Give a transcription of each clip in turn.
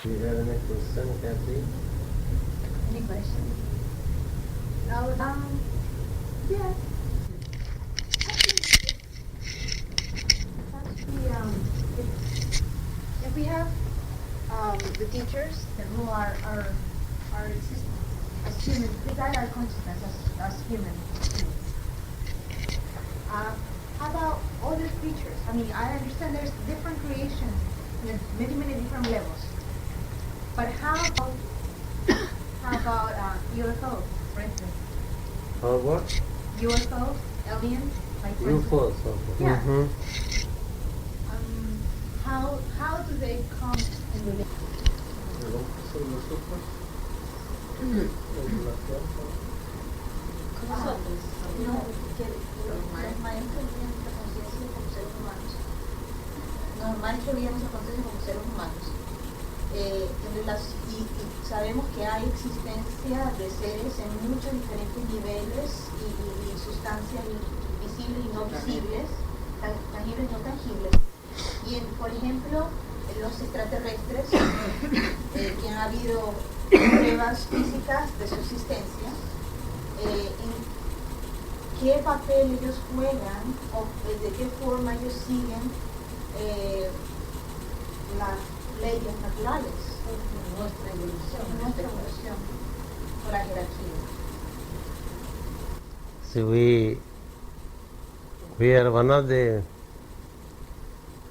Do you have any question, Kathy? Any questions? No. Yeah. If we have the teachers who are existing as humans, they guide our consciousness as human beings. How about other creatures? I mean, I understand there's different creations in many different levels. But how about UFOs, for instance? Or what? UFOs, aliens, like for instance. UFOs. Okay. Yeah. Mm-hmm. How do they come in relation? Normal que veíamos a conciencia como seres humanos. Y sabemos que hay existencia de seres en muchos diferentes niveles y sustancias visibles y no visibles, tangibles y no tangibles. Y por ejemplo, los extraterrestres, que han habido pruebas físicas de su existencia, en qué papel ellos juegan o de qué forma ellos siguen las leyes naturales, nuestra evolución, o la jerarquía. See, we are one of the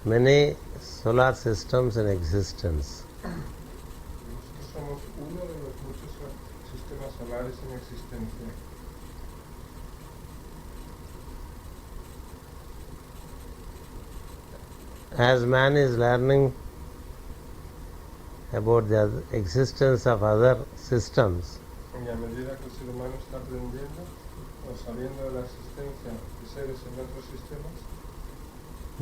many solar systems in existence. Nosotros somos uno de los muchos sistemas solares en existencia. As man is learning about the existence of other systems, Y a medida que el ser humano está aprendiendo o sabiendo de la existencia de seres en otros sistemas,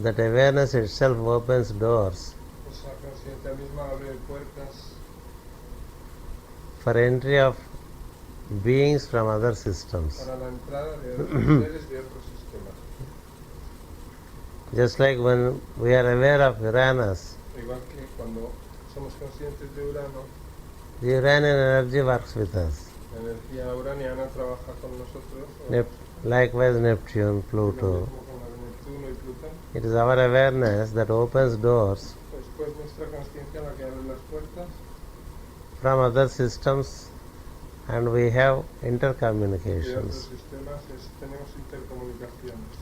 that awareness itself opens doors esa conciencia misma abre puertas for entry of beings from other systems. para la entrada de otros seres de otros sistemas. Just like when we are aware of Uranus, Igual que cuando somos conscientes de Urano, the Uranian energy works with us. la energía uraniana trabaja con nosotros. Likewise Neptune, Lo Pluto. mismo con la de Neptuno y Plutón. It is our awareness that opens doors Después nuestra conciencia la que abre las puertas from other systems, and we have de otros intercommunications. sistemas, tenemos intercomunicaciones.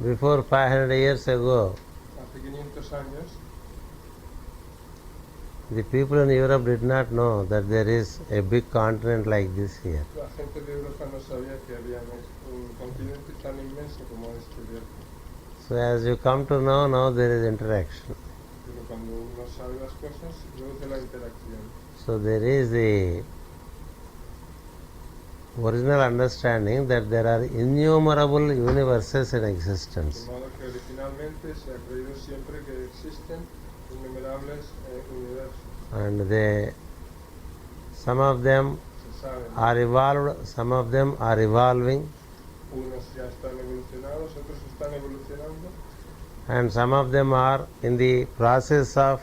Before 500 years ago, Hace 500 años, the people in Europe did not know that there is a big continent like this here. la gente de Europa no sabía que había un continente tan inmenso como este viejo. So as you come to know, now there is interaction. Pero cuando uno sabe las cosas, luego de la interacción. So there is the original understanding that there are innumerable universes in existence. De modo que originalmente se ha creído siempre que existen innumerables universos. And some of them Se saben, are evolved, some of them are evolving, unos ya están evolucionados, otros están evolucionando, and some of them are in the process of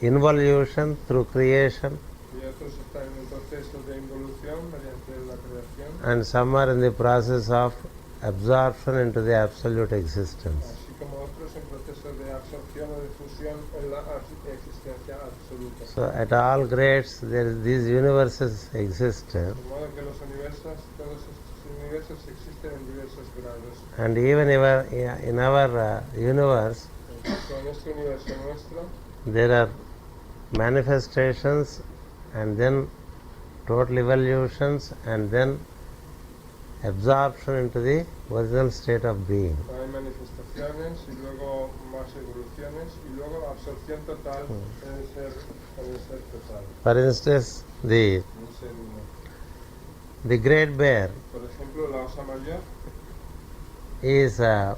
involution through creation, y otros están en un proceso de involución mediante la creación, and some are in the process of absorption into the absolute existence. así como otros en proceso de absorción o de fusión en la existencia absoluta. So at all grades, these universes exist, De modo que los universos, todos estos universos existen en diversos grados. and even in our universe, Incluso en este universo nuestro there are manifestations, and then total evolutions, and then absorption into the original state of being. hay manifestaciones y luego más evoluciones y luego absorción total en el ser total, For instance, en un ser uno. the great bear Por ejemplo, la osa mayor is a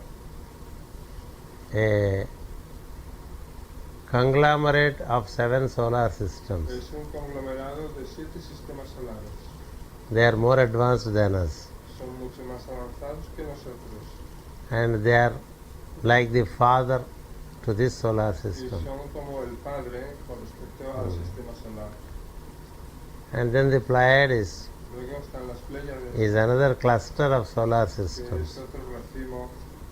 conglomerate of 7 solar systems. es un conglomerado de 7 sistemas solares. They are more advanced than us, Son mucho más avanzados que nosotros. and they are like the father to this solar y system. son como el padre con respecto al sistema solar. And then the Pleiades Luego están las Pléyades, is another cluster of solar que es systems. otro racimo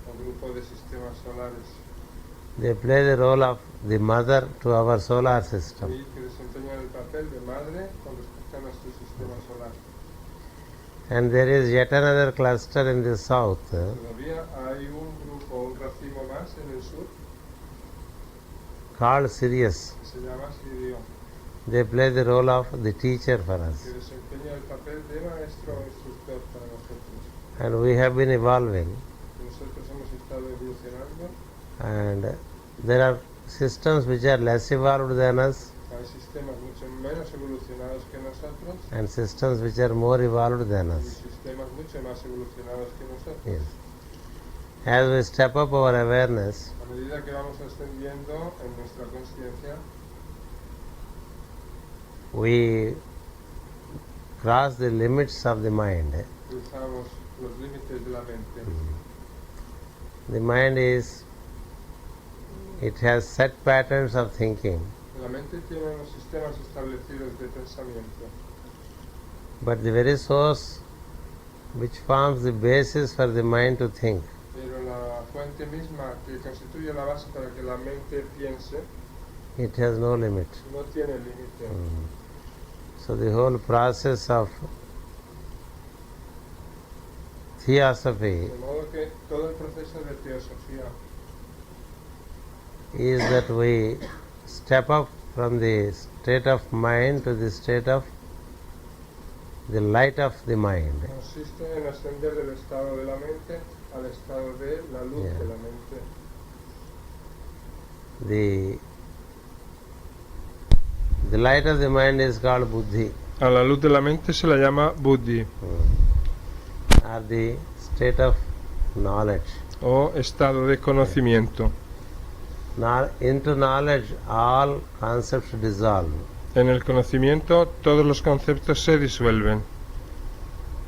o grupo de sistemas solares They play the role of the mother to our solar system. y que desempeñan el papel de madre con respecto a nuestro sistema solar. And there is yet another cluster in the south Todavía hay un grupo, un racimo más en el sur called Sirius. que se llama Sirio, They play the role of the teacher for que us. desempeña el papel de maestro o instructor para nosotros. And we have been evolving. Nosotros hemos estado evolucionando. And there are systems which are less evolved than us Hay sistemas mucho menos evolucionados que nosotros and systems which are more evolved than y us. sistemas mucho más evolucionados que nosotros. Yes. As we step up our awareness, A medida que vamos ascendiendo en nuestra conciencia, we cross the limits of the mind. cruzamos los límites de la mente. The mind it has set patterns of thinking, La mente tiene unos sistemas establecidos de pensamiento, but the very source which forms the basis for the mind to think pero la fuente misma que constituye la base para que la mente piense it has no limit. no tiene límite. So the whole process of theosophy De modo que todo el proceso de teosofía is that we step up from the state of mind to the state of the light of the mind. consiste en ascender del estado de la mente al estado de la luz Yeah. de la mente. The light of the mind is called buddhi, A la luz de la mente se la llama buddhi or the state of knowledge. o estado de conocimiento. Into knowledge all concepts dissolve, En el conocimiento todos los conceptos se disuelven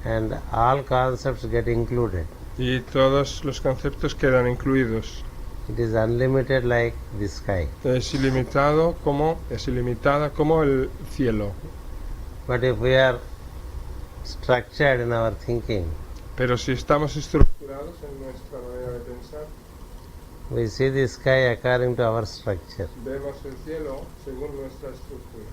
and all concepts get included. y todos los conceptos quedan incluidos. It is unlimited like the sky. Es ilimitada como el cielo. But if we are structured in our thinking, Pero si estamos estructurados en nuestra manera de pensar, we see the sky according to our structure. vemos el cielo según nuestra estructura.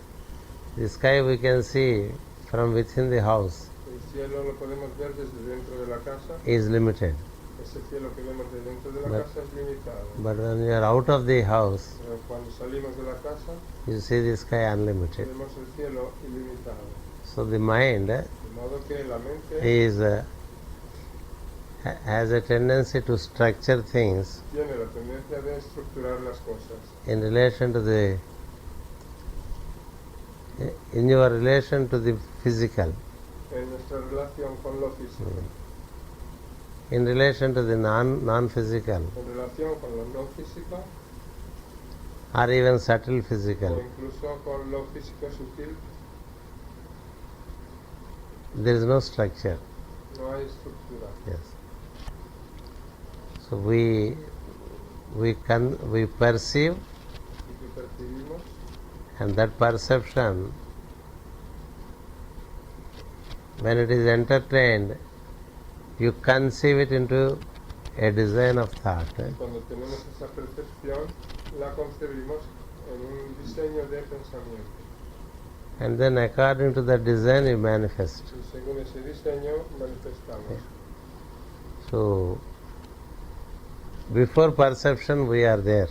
The sky we can see from within the house El cielo lo podemos ver desde dentro de la casa. is limited. Ese cielo que vemos de dentro de la But- casa es limitado. But when you are out of the house, Pero cuando salimos de la casa, you see the sky unlimited. vemos el cielo ilimitado. So the mind De modo que la mente has a tendency to structure things tiene la tendencia de estructurar las cosas in relation to in your relation to the physical, en nuestra relación con lo físico, in relation to the non-physical, en relación con lo no físico or even subtle o physical. incluso con lo físico sutil. There is no structure. No hay estructura. Yes. So we perceive, Y que percibimos, and that perception, when it is entertained, you conceive it into a design of thought. cuando tenemos esa percepción, la concebimos en un diseño de pensamiento. And then according to that design you manifest. Y según ese diseño manifestamos. So before perception we are there.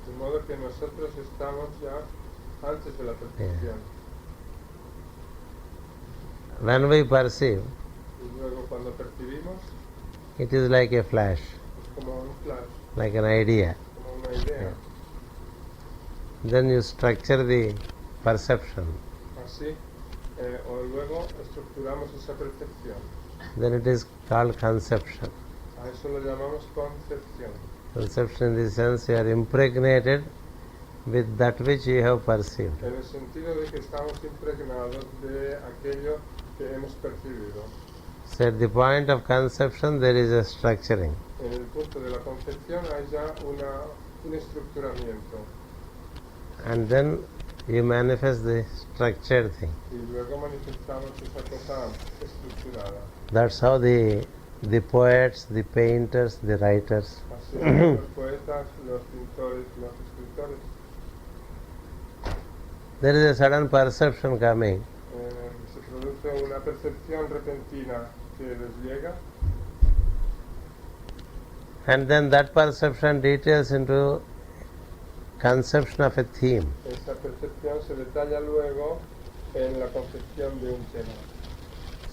De modo que nosotros estamos ya antes de la percepción. When we perceive, Y luego cuando percibimos, it is like a flash, es como un flash, like an idea. como una idea. Then you structure the perception. Así, o luego estructuramos esa percepción. Then it is called conception. A eso lo llamamos concepción. Conception in the sense you are impregnated with that which you have perceived. En el sentido de que estamos impregnados de aquello que hemos percibido. So at the point of conception there is a structuring. En el punto de la concepción hay ya una un estructuramiento. And then you manifest the structured thing. Y luego manifestamos esa cosa estructurada. That's how the poets, the painters, the writers, Así los poetas, los pintores, los escritores, there is a sudden perception coming. se produce una percepción repentina que les llega, And then that perception details into conception of a theme. esa percepción se detalla luego en la concepción de un tema.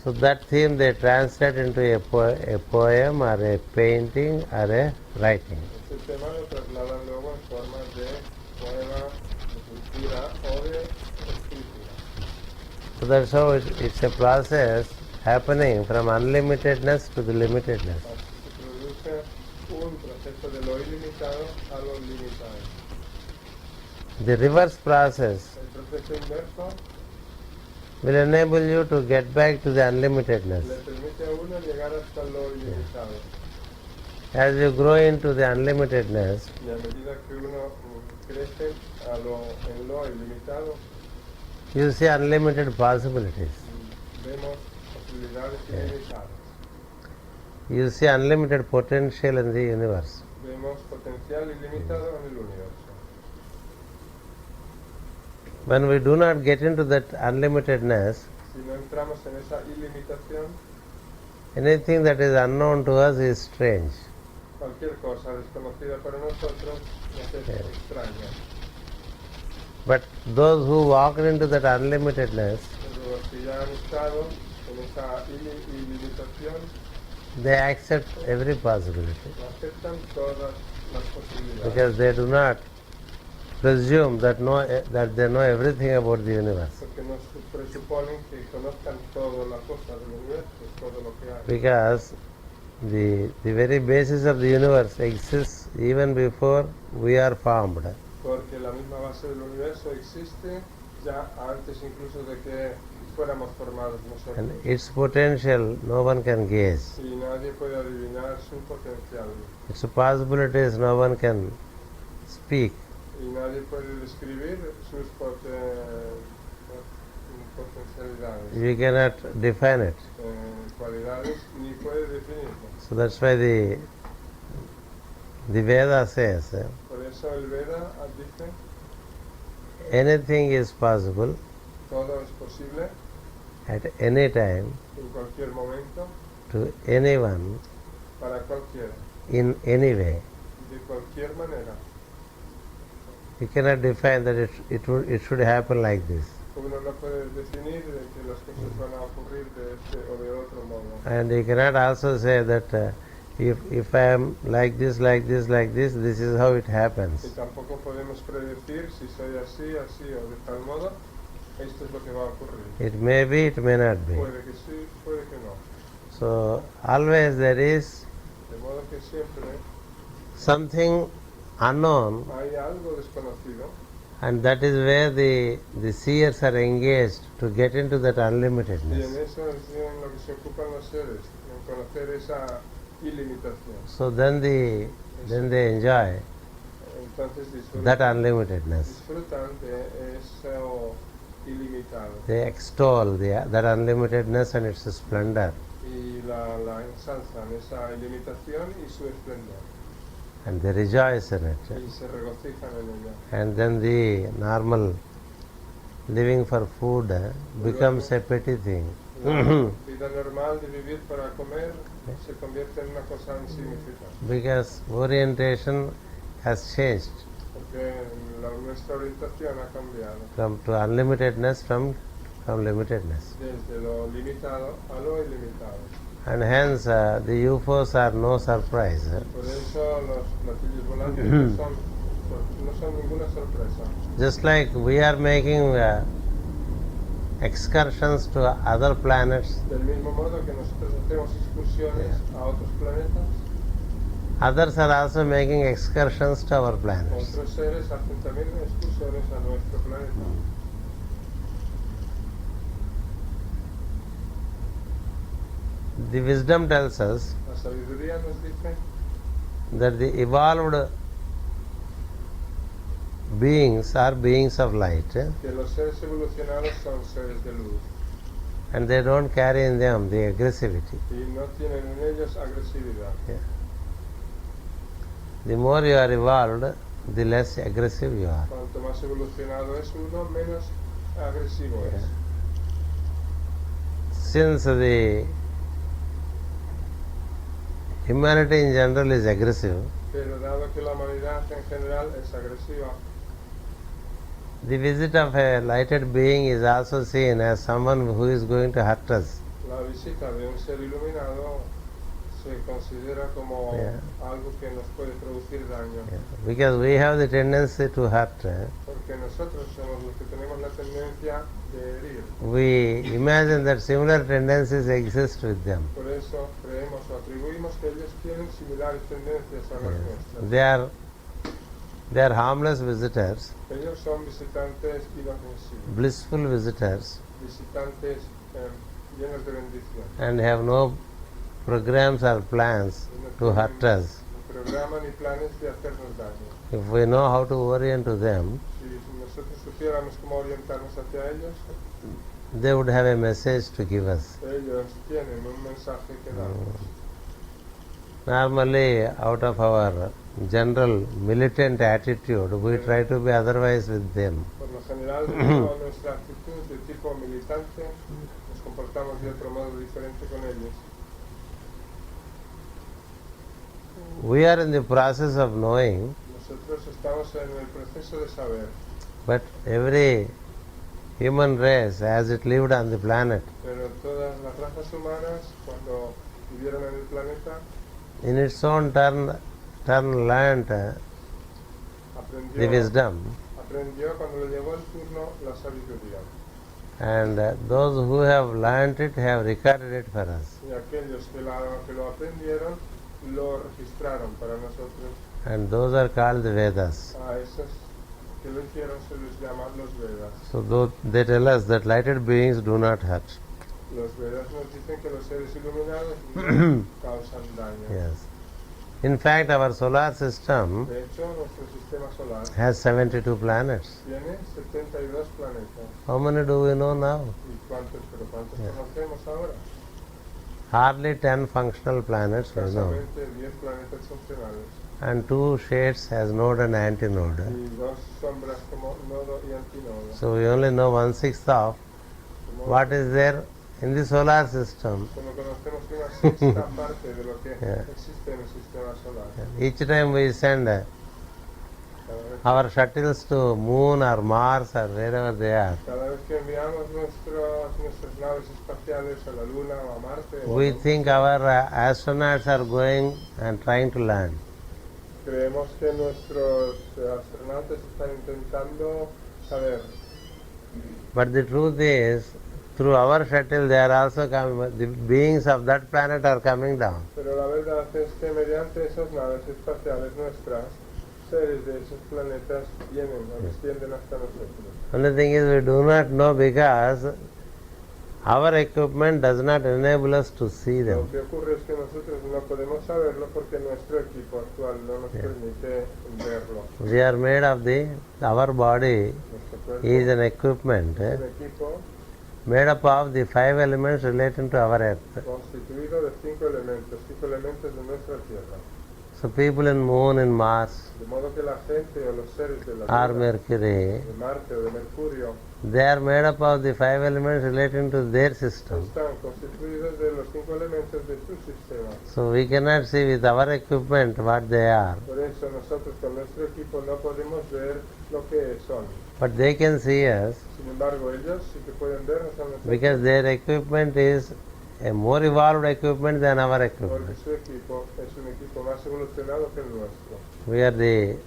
So that theme they translate into a poem or a painting or a writing. Este tema lo trasladan luego en forma de poema, de pintura o de escritura. So that's how it's a process happening from unlimitedness to the limitedness. Así se produce un proceso de lo ilimitado a lo limitado. The reverse process El proceso inverso will enable you to get back to the unlimitedness. le permite a uno llegar hasta lo ilimitado. As you grow into the unlimitedness, Y a medida que uno crece en lo ilimitado, you see unlimited possibilities. vemos posibilidades ilimitadas. You see unlimited potential in the universe. Vemos potencial ilimitado en el universo. When we do not get into that unlimitedness, Si no entramos en esa ilimitación, anything that is unknown to us is strange. cualquier cosa desconocida para nosotros nos es extraña. But those who walk into that unlimitedness, Pero los que ya han estado en esa ilimitación, they accept every possibility aceptan todas las posibilidades. because they do not presume that they know everything about the universe. Porque no presuponen que conozcan todas las cosas del universo, todo lo que hay. Because the very basis of the universe exists even before we are formed. Porque la misma base del universo existe ya antes incluso de que fuéramos formados nosotros. And its potential no one can guess. Y nadie puede adivinar su potencial. Its possibilities no one can speak. Y nadie puede describir sus potencialidades, You cannot define it. cualidades, ni puede definirlas. So that's why the Veda says Por eso el Veda dice, anything is possible todo es posible at any time en cualquier momento, to anyone para cualquiera, in any way. de cualquier manera. You cannot define that it should happen like this. Uno no puede definir de que las cosas van a ocurrir de este o de otro modo. And you cannot also say that if I am like this, this is how it Y happens. tampoco podemos predecir si soy así, así o de tal modo, esto es lo que va a ocurrir. It may be, it may not be. Puede que sí, puede que no. So always there is De modo que siempre something unknown, hay algo desconocido and that is where the seers are engaged to get into that y en unlimitedness. eso es en lo que se ocupan los seres, en conocer esa ilimitación. So then they enjoy Entonces that unlimitedness. disfrutan de eso ilimitado They extol that unlimitedness and its splendor. y la ensalzan, esa ilimitación y su esplendor, And they rejoice in it. y se regocijan en ella. And then the normal living for food becomes a petty thing. La vida normal de vivir para comer se convierte en una cosa insignificante, Because orientation has changed porque nuestra orientación ha cambiado from to unlimitedness from limitedness. desde lo limitado a lo ilimitado. And hence the UFOs are no surprise. Por eso los platillos volantes no son ninguna sorpresa. Just like we are making excursions to other planets, Del mismo modo que nosotros hacemos excursiones a otros planetas, others are also making excursions to our planets. otros seres hacen también excursiones a nuestro planeta. The wisdom tells us La sabiduría nos dice that the evolved beings are beings of light, que los seres evolucionados son seres de luz and they don't carry in them the aggressivity. y no tienen en ellos agresividad. The more you are evolved, the less aggressive you are. Cuanto más evolucionado es uno, menos agresivo es. Since the humanity in general is aggressive, Pero dado que la humanidad en general es agresiva, the visit of a lighted being is also seen as someone who is going to hurt us. la visita de un ser iluminado se considera como algo que nos puede producir daño. Because we have the tendency to hurt. Porque nosotros somos los que tenemos la tendencia de herir. We imagine that similar tendencies exist with them. Por eso creemos o atribuimos que ellos tienen similares tendencias a las nuestras. They are harmless visitors, Ellos son visitantes inofensivos, blissful visitors, visitantes llenos de bendición. and have no programs or plans to hurt us. Ni programa ni planes de hacernos daño. If we know how to orient to them, Si nosotros supiéramos cómo orientarnos hacia ellos, they would have a message to give us. ellos tienen un mensaje que darnos. Normally, out of our general militant attitude, we try to be otherwise with them. Por lo general, debido a nuestra actitud de tipo militante, nos comportamos de otro modo diferente con ellos. We are in the process of knowing, Nosotros estamos en el proceso de saber, but every human race, as it lived on the planet, pero todas las razas humanas, cuando vivieron en el planeta, in its own turn learnt the wisdom, aprendió cuando le llegó el turno la sabiduría. and those who have learnt it have recorded it for us. Y aquellos que lo aprendieron, lo registraron para nosotros. And those are called the Vedas. A esos que lo hicieron se les llama los Vedas. So they tell us that lighted beings do not hurt. Los Vedas nos dicen que los seres iluminados no causan daño. Yes. In fact, our solar system De hecho, nuestro sistema solar has 72 planets. tiene 72 planetas. How many do we know now? ¿Y cuántos conocemos ahora? Hardly 10 functional planets we know. Escasamente 10 planetas funcionales. And 2 shades as node and antinode. Y dos sombras como nodo y antinodo. So we only know 1/6 of what is there in the solar system. Solo conocemos una sexta parte de lo que Yeah. existe en el sistema solar. Each time we send Cada vez, our shuttles to Moon or Mars or wherever they are, cada vez que enviamos nuestras naves espaciales a la Luna o a Marte, we think our astronauts are going and trying to land. creemos que nuestros astronautas están intentando saber. But the truth is, through our shuttle they are also coming, the beings of that planet are coming down. Pero la verdad es que mediante esas naves espaciales nuestras, seres de esos planetas vienen o descienden hasta nosotros. Only thing is we do not know because our equipment does not enable us to see Lo them. que ocurre es que nosotros no podemos saberlo porque nuestro equipo actual no nos permite verlo. We are made of our body Nuestro cuerpo is an equipment es un equipo made up of the 5 elements relating to our earth. constituido de 5 elementos de nuestra Tierra. So people in Moon, in Mars, De modo que la gente o los seres de la or Luna, Mercury, de Marte o de Mercurio, they are made up of the 5 elements relating to their system. están constituidos de los 5 elementos de su sistema. So we cannot see with our equipment what they are. Por eso nosotros con nuestro equipo no podemos ver lo que son. But they can see us Sin embargo, ellos sí que pueden vernos a nosotros because their equipment is a more evolved equipment than our porque equipment. su equipo es un equipo más evolucionado que el nuestro. We are the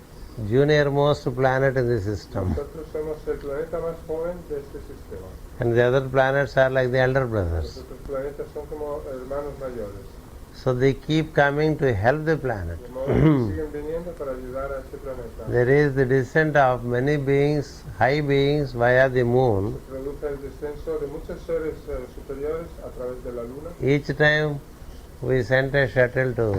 junior most planet in the system. Nosotros somos el planeta más joven de este sistema. And the other planets are like the elder brothers. Los otros planetas son como hermanos mayores. So they keep coming to help the planet. De modo que siguen viniendo para ayudar a este planeta. There is the descent of many beings, high beings, via the moon. Se produce el descenso de muchos seres superiores a través de la Luna. Each time we sent a shuttle to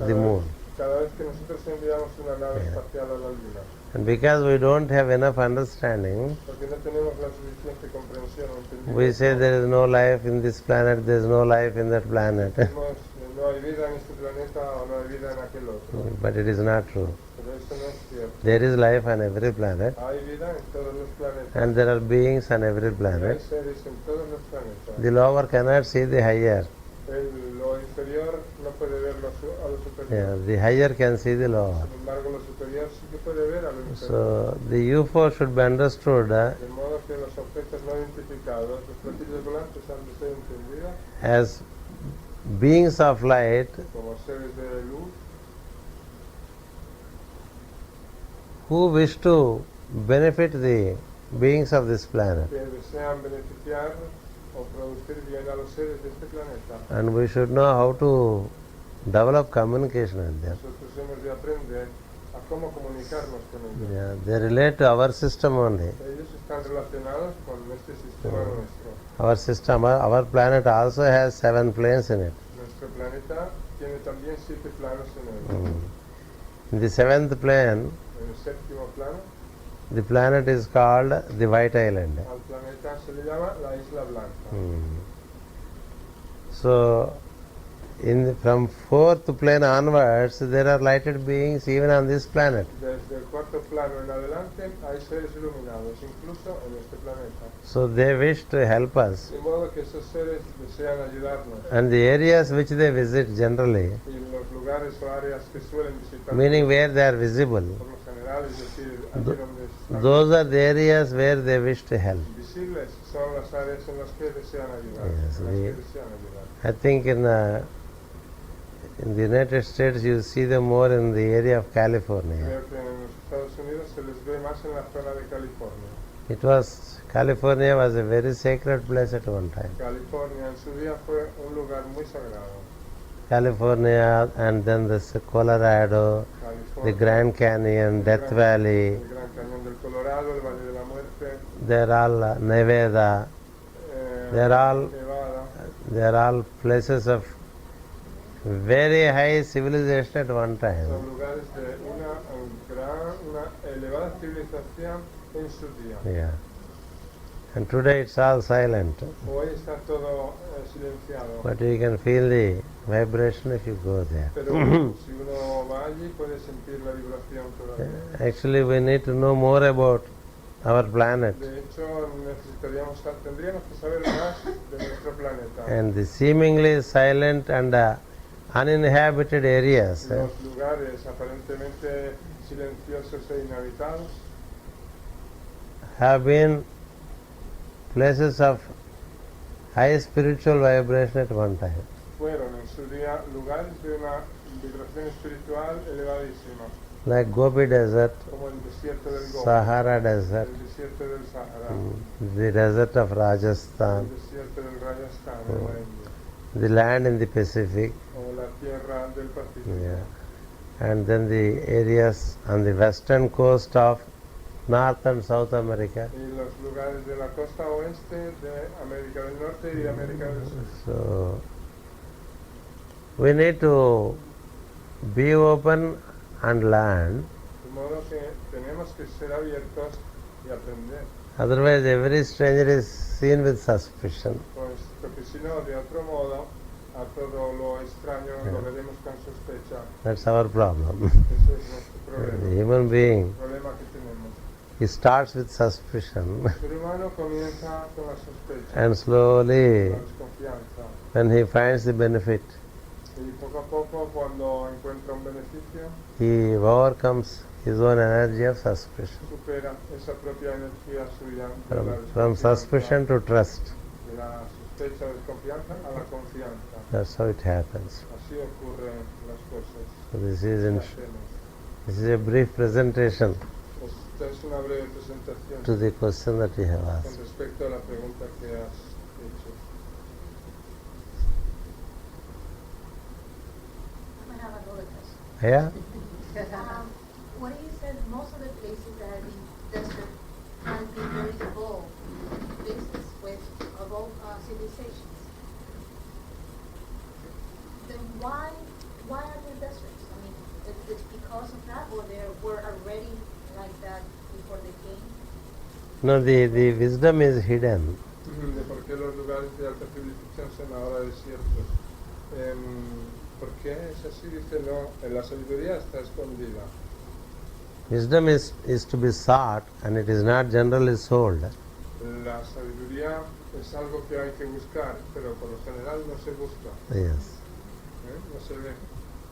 the moon. Cada vez que nosotros enviamos una nave espacial a la Luna. And because we don't have enough understanding, porque no tenemos la suficiente comprensión o we say entendimiento, there is no life in this planet, there is no life in that planet. decimos, no hay vida en este planeta o no hay vida en aquel otro. But it is not true. Pero eso no es cierto. There is life on every planet, Hay vida en todos los planetas. and there are beings on every Y hay planet. seres en todos los planetas. The lower cannot see the higher. Lo inferior no puede ver a lo superior. Yeah, the higher can see the lower. Sin embargo, lo superior sí que puede ver a lo inferior. So the UFO should be understood De modo que los objetos no identificados, los platillos volantes, han de ser entendidos as beings of light como seres de luz who wish to benefit the beings of this planet. que desean beneficiar o producir bien a los seres de este planeta. And we should know how to develop communication with them. Nosotros hemos de aprender a cómo comunicarnos con ellos. Yeah, they relate to our system only. Ellos están relacionados con este sistema nuestro. Our system, our planet also has 7 planes in it. Nuestro planeta tiene también 7 planos en él. In the 7th plane, En el séptimo plano, the planet is called the White Island. al planeta se le llama la Isla Blanca. So, from 4th plane onwards, there are lighted beings even on this planet. Desde el cuarto plano en adelante hay seres iluminados, incluso en este planeta. So they wish to help us. De modo que esos seres desean ayudarnos. And the areas which they visit generally, Y los lugares o áreas que suelen visitar, meaning where they are visible, por lo general, es decir, allí donde están those are the areas where they wish to help. visibles, son las áreas en las que desean ayudar. Yes, en las we- que desean ayudar. I think in the United States you see them more in the area of California. Creo que en los Estados Unidos se les ve más en la zona de California. California was a very sacred place at one time. California en su día fue un lugar muy sagrado. California, and then the Colorado, the California, Grand Canyon, Death Valley, el Gran Cañón del Colorado, el Valle de la Muerte, they're all Nevada, they're all Nevada, they're all places of very high civilization at one time. son lugares de una elevada civilización en su día. Yeah. And today it's all silent, Hoy está todo silenciado, but you can feel the vibration if you go there. pero si uno va allí puede sentir la vibración todavía. Actually, we need to know more about our planet De hecho, tendríamos que saber más de nuestro planeta. and the seemingly silent and uninhabited areas Los lugares aparentemente silenciosos e inhabitados have been places of high spiritual vibration at one time. fueron en su día lugares de una vibración espiritual elevadísima, Like Gobi Desert, como el desierto del Gobi, Sahara Desert, el desierto del Sahara, the desert of el Rajasthan, desierto del Rajasthan en la India, the land in the Pacific, o la tierra del Pacífico. yeah. And then the areas on the western coast of North and South America. Y los lugares de la costa oeste de América del Norte y de América del Sur. So we need to be open and learn. De modo que tenemos que ser abiertos y aprender, Otherwise, every stranger is seen with suspicion. pues, porque si no, de otro modo, a todo lo extraño lo veremos con sospecha. That's our problem. Ese es nuestro The problema, human being, el problema que tenemos. he starts with suspicion El ser humano comienza con la sospecha, and slowly, la desconfianza, when he finds the benefit, y poco a poco, cuando encuentra un beneficio, he overcomes his own energy of suspicion. supera esa propia energía suya de la From desconfianza, suspicion to trust. de la sospecha, desconfianza a la confianza. That's how it happens. Así ocurren las cosas. So this que hacemos. is a brief presentation Esta es una breve presentación to the question that you have con asked. respecto a la pregunta que has hecho. I have another question. Yeah? What you said, most of the places that are in desert have been very evolved, places with evolved civilizations. Then why are there deserts? I mean, it's because of that, or there were already like that No, the wisdom is hidden. De por qué los lugares de alta civilización son ahora desiertos. ¿Por qué es así? Dice, no, la sabiduría está escondida. Wisdom is to be sought and it is not generally sold. La sabiduría es algo que hay que buscar, pero por lo general no se busca, Yes. no se ve,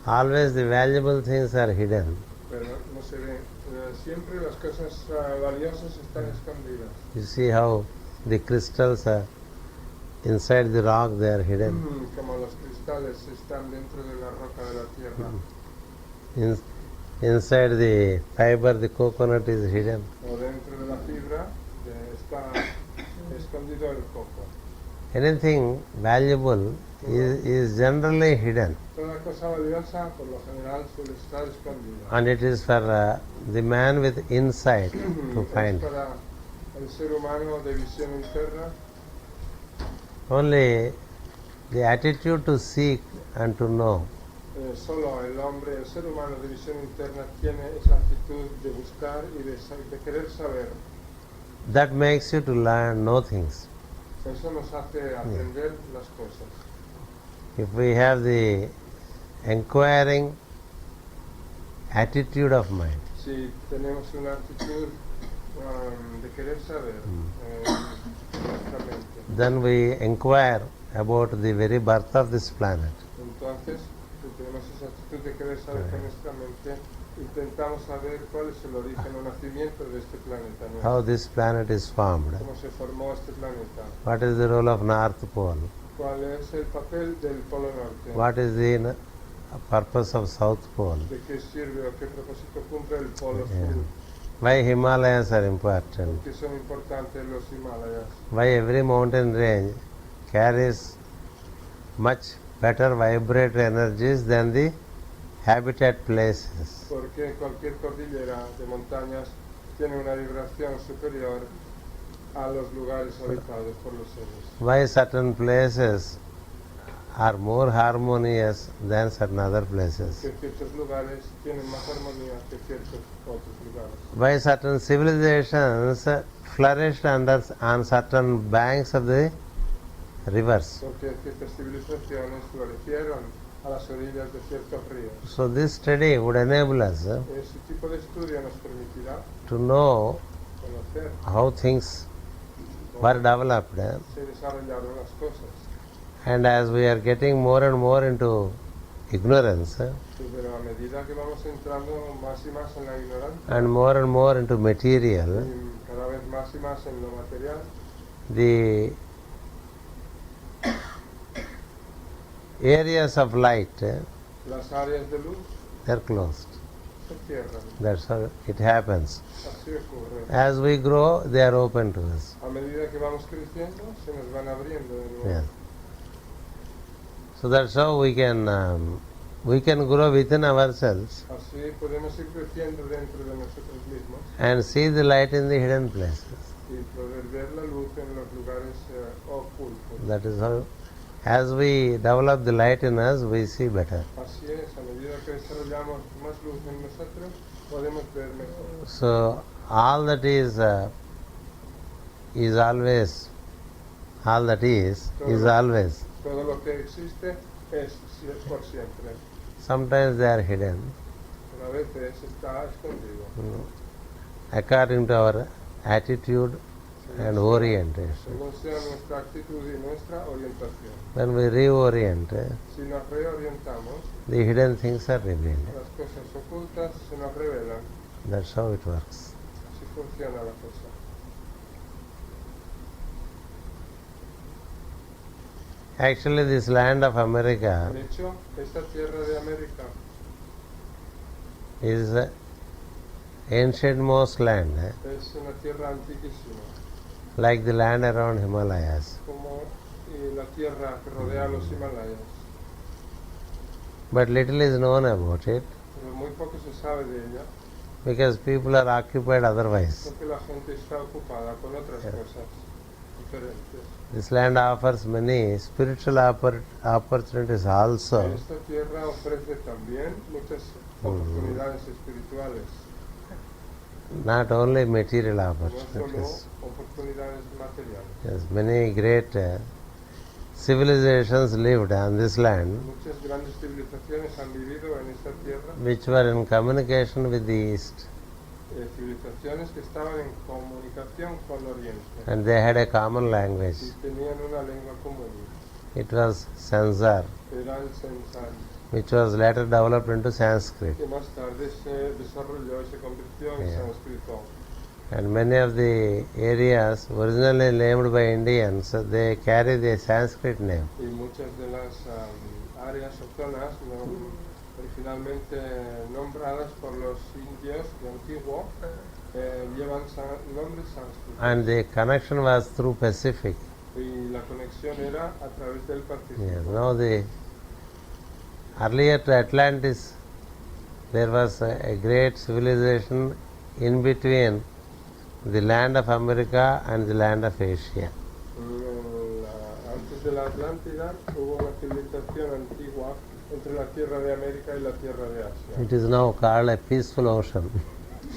Always the valuable things are hidden. pero no se ve. Siempre las cosas valiosas están escondidas. You see how the crystals are inside the rock, they are hidden. Como los cristales están dentro de la roca de la tierra, Inside the fiber, the coconut is hidden. o dentro de la fibra está escondido el coco. Anything valuable is generally hidden, Toda cosa valiosa por lo general suele estar escondida. and it is for the man with insight to Es find. para el ser humano de visión interna. Only the attitude to seek and to know. Solo el hombre, el ser humano de visión interna tiene esa actitud de buscar y de querer saber. That makes you to learn, know things. Eso nos hace aprender las cosas. If we have the inquiring attitude of mind, Si tenemos una actitud de querer saber nuestra mente, then we inquire about the very birth of this planet. entonces si tenemos esa actitud de querer saber con nuestra mente, intentamos saber cuál es el origen o nacimiento de este planeta nuestro. How this planet is formed. Cómo se formó este planeta. What is the role of North Pole? ¿Cuál es el papel del Polo Norte? What is the purpose of South Pole? ¿De qué sirve o qué propósito cumple el Polo Yeah. Sur? Why Himalayas are important? ¿Por qué son importantes los Himalayas? Why every mountain range carries much better vibratory energies than the habitat places? ¿Por qué cualquier cordillera de montañas tiene una vibración superior a los lugares habitados por los seres? Why certain places are more harmonious than certain other places? Que ciertos lugares tienen más armonía que ciertos otros lugares. Why certain civilizations flourished on certain banks of the rivers? Porque ciertas civilizaciones florecieron a las orillas de ciertos ríos. So this study would enable us Ese tipo de estudio nos permitirá to know conocer how things were developed, se desarrollaron las cosas. and as we are getting more and more into ignorance Pero a medida que vamos entrando más y más en la ignorancia and more into material, y cada vez más y más en lo material, the areas of light las áreas de luz they're closed. se cierran. That's how it happens. Así ocurre. As we grow, they are open to us. A medida que vamos creciendo, se nos van abriendo de nuevo. Yeah. So that's how we can grow within ourselves Así podemos ir creciendo dentro de nosotros mismos and see the light in the hidden places. y poder ver la luz en los lugares ocultos. That is how, as we develop the light in us, we see better. Así es, a medida que desarrollamos más luz en nosotros, podemos ver mejor. So all that is always, all that is always. Todo lo que existe es por siempre, Sometimes they are hidden pero a veces está escondido. according to our attitude and orientation. Según sea nuestra actitud y nuestra orientación. When we reorient, Si nos reorientamos, the hidden things are revealed. las cosas ocultas se nos revelan. That's how it works. Así funciona la cosa. Actually, this land of America De hecho, esta tierra de América is ancient-most land, es una tierra antiquísima, like the land around Himalayas. como la tierra que rodea los Himalayas. But little is known about it Pero muy poco se sabe de ella, because people are occupied otherwise. porque la gente está ocupada con otras cosas diferentes. This land offers many spiritual opportunities also. Esta tierra ofrece también muchas oportunidades espirituales, Not only material no opportunities. solo unidades materiales. Yes, many great civilizations lived on this land Muchas grandes civilizaciones han vivido en esta tierra, which were in communication with the East, civilizaciones que estaban en comunicación con Oriente and they had a common language. y tenían una lengua común, It was Sansar, era el Sensal, which was later developed into Sanskrit. que más tarde se desarrolló y se convirtió en Yeah. sánscrito. And many of the areas originally named by Indians, they carry the Sanskrit name. Y muchas de las áreas o zonas originalmente nombradas por los indios de antiguo llevan nombres sánscritos. And the connection was through Pacific. Y la conexión era a través del Pacífico. Yes. Now earlier to Atlantis, there was a great civilization in between the land of America and the land of Asia. Antes de la Atlántida hubo una civilización antigua entre la tierra de América y la tierra de Asia. It is now called a peaceful ocean.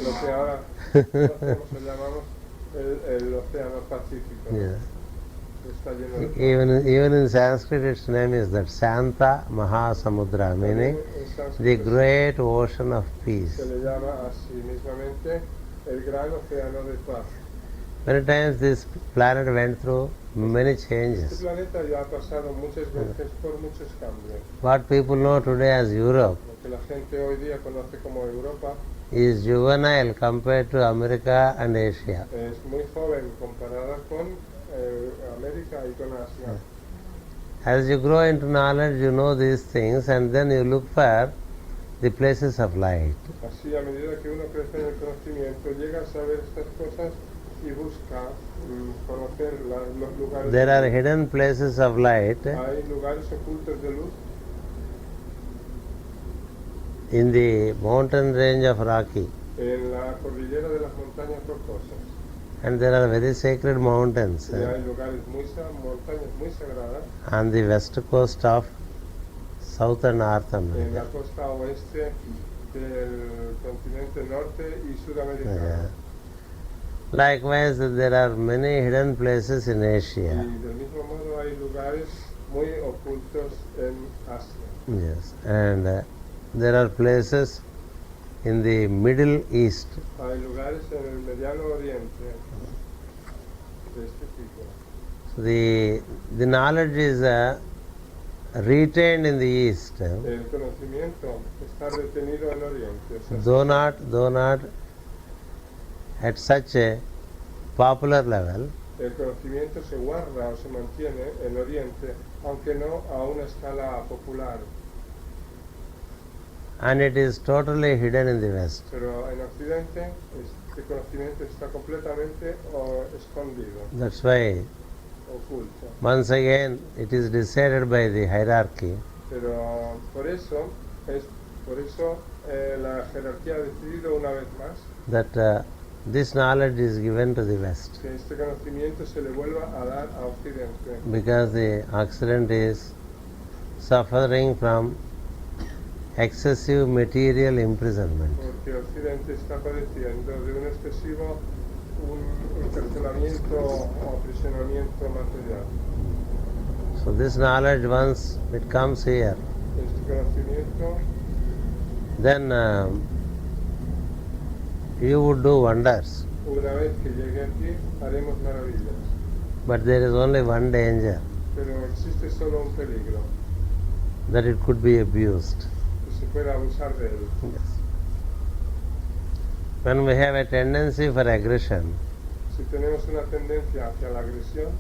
Lo que ahora llamamos el Océano Pacífico. ¿no? Yes. Está lleno de Even in Sanskrit, its name is that Santa Mahasamudra, meaning En sánscrito the great ocean of peace. se le llama así mismamente el gran océano de paz. Many times this planet went through many Este changes. planeta ya ha pasado muchas veces por muchos cambios. What people know today as Europe Lo que la gente hoy día conoce como Europa is juvenile compared to America and Asia. es muy joven comparada con América y con Asia. As you grow into knowledge, you know these things, and then you look for the places of light. Así, a medida que uno crece en el conocimiento, llega a saber estas cosas y busca conocer los lugares. There are de luz. hidden places of light Hay lugares ocultos de luz in the mountain range of Rocky, en la cordillera de las montañas rocosas. and there are very sacred mountains Y hay lugares montañas muy sagradas on the west coast of South and North en America. la costa oeste del continente norte y sudamericano. Yeah. Likewise, there are many hidden places in Y Asia. del mismo modo hay lugares muy ocultos en Asia. Yes, and there are places in the Middle East. Hay lugares en el Mediano Oriente de este tipo. So the knowledge is retained in the East, El conocimiento está retenido en Oriente. O sea, though not at such a popular level, el conocimiento se guarda o se mantiene en Oriente, aunque no a una escala popular. and it is totally hidden in the West. Pero en Occidente este conocimiento está completamente escondido, That's why, oculto. once again, it is decided by the hierarchy Pero por eso la jerarquía ha decidido una vez más that this knowledge is given to the West, que este conocimiento se le vuelva a dar a Occidente, because the Occident is suffering from excessive material imprisonment. porque Occidente está padeciendo de un excesivo encarcelamiento o aprisionamiento material. So this knowledge, once it comes here, Este conocimiento, then you would do wonders. una vez que llegue aquí, haremos maravillas. But there is only one danger, Pero existe solo un peligro, that it could be abused. que se pueda abusar de él. Yes. When we have a tendency for aggression, Si tenemos una tendencia hacia la agresión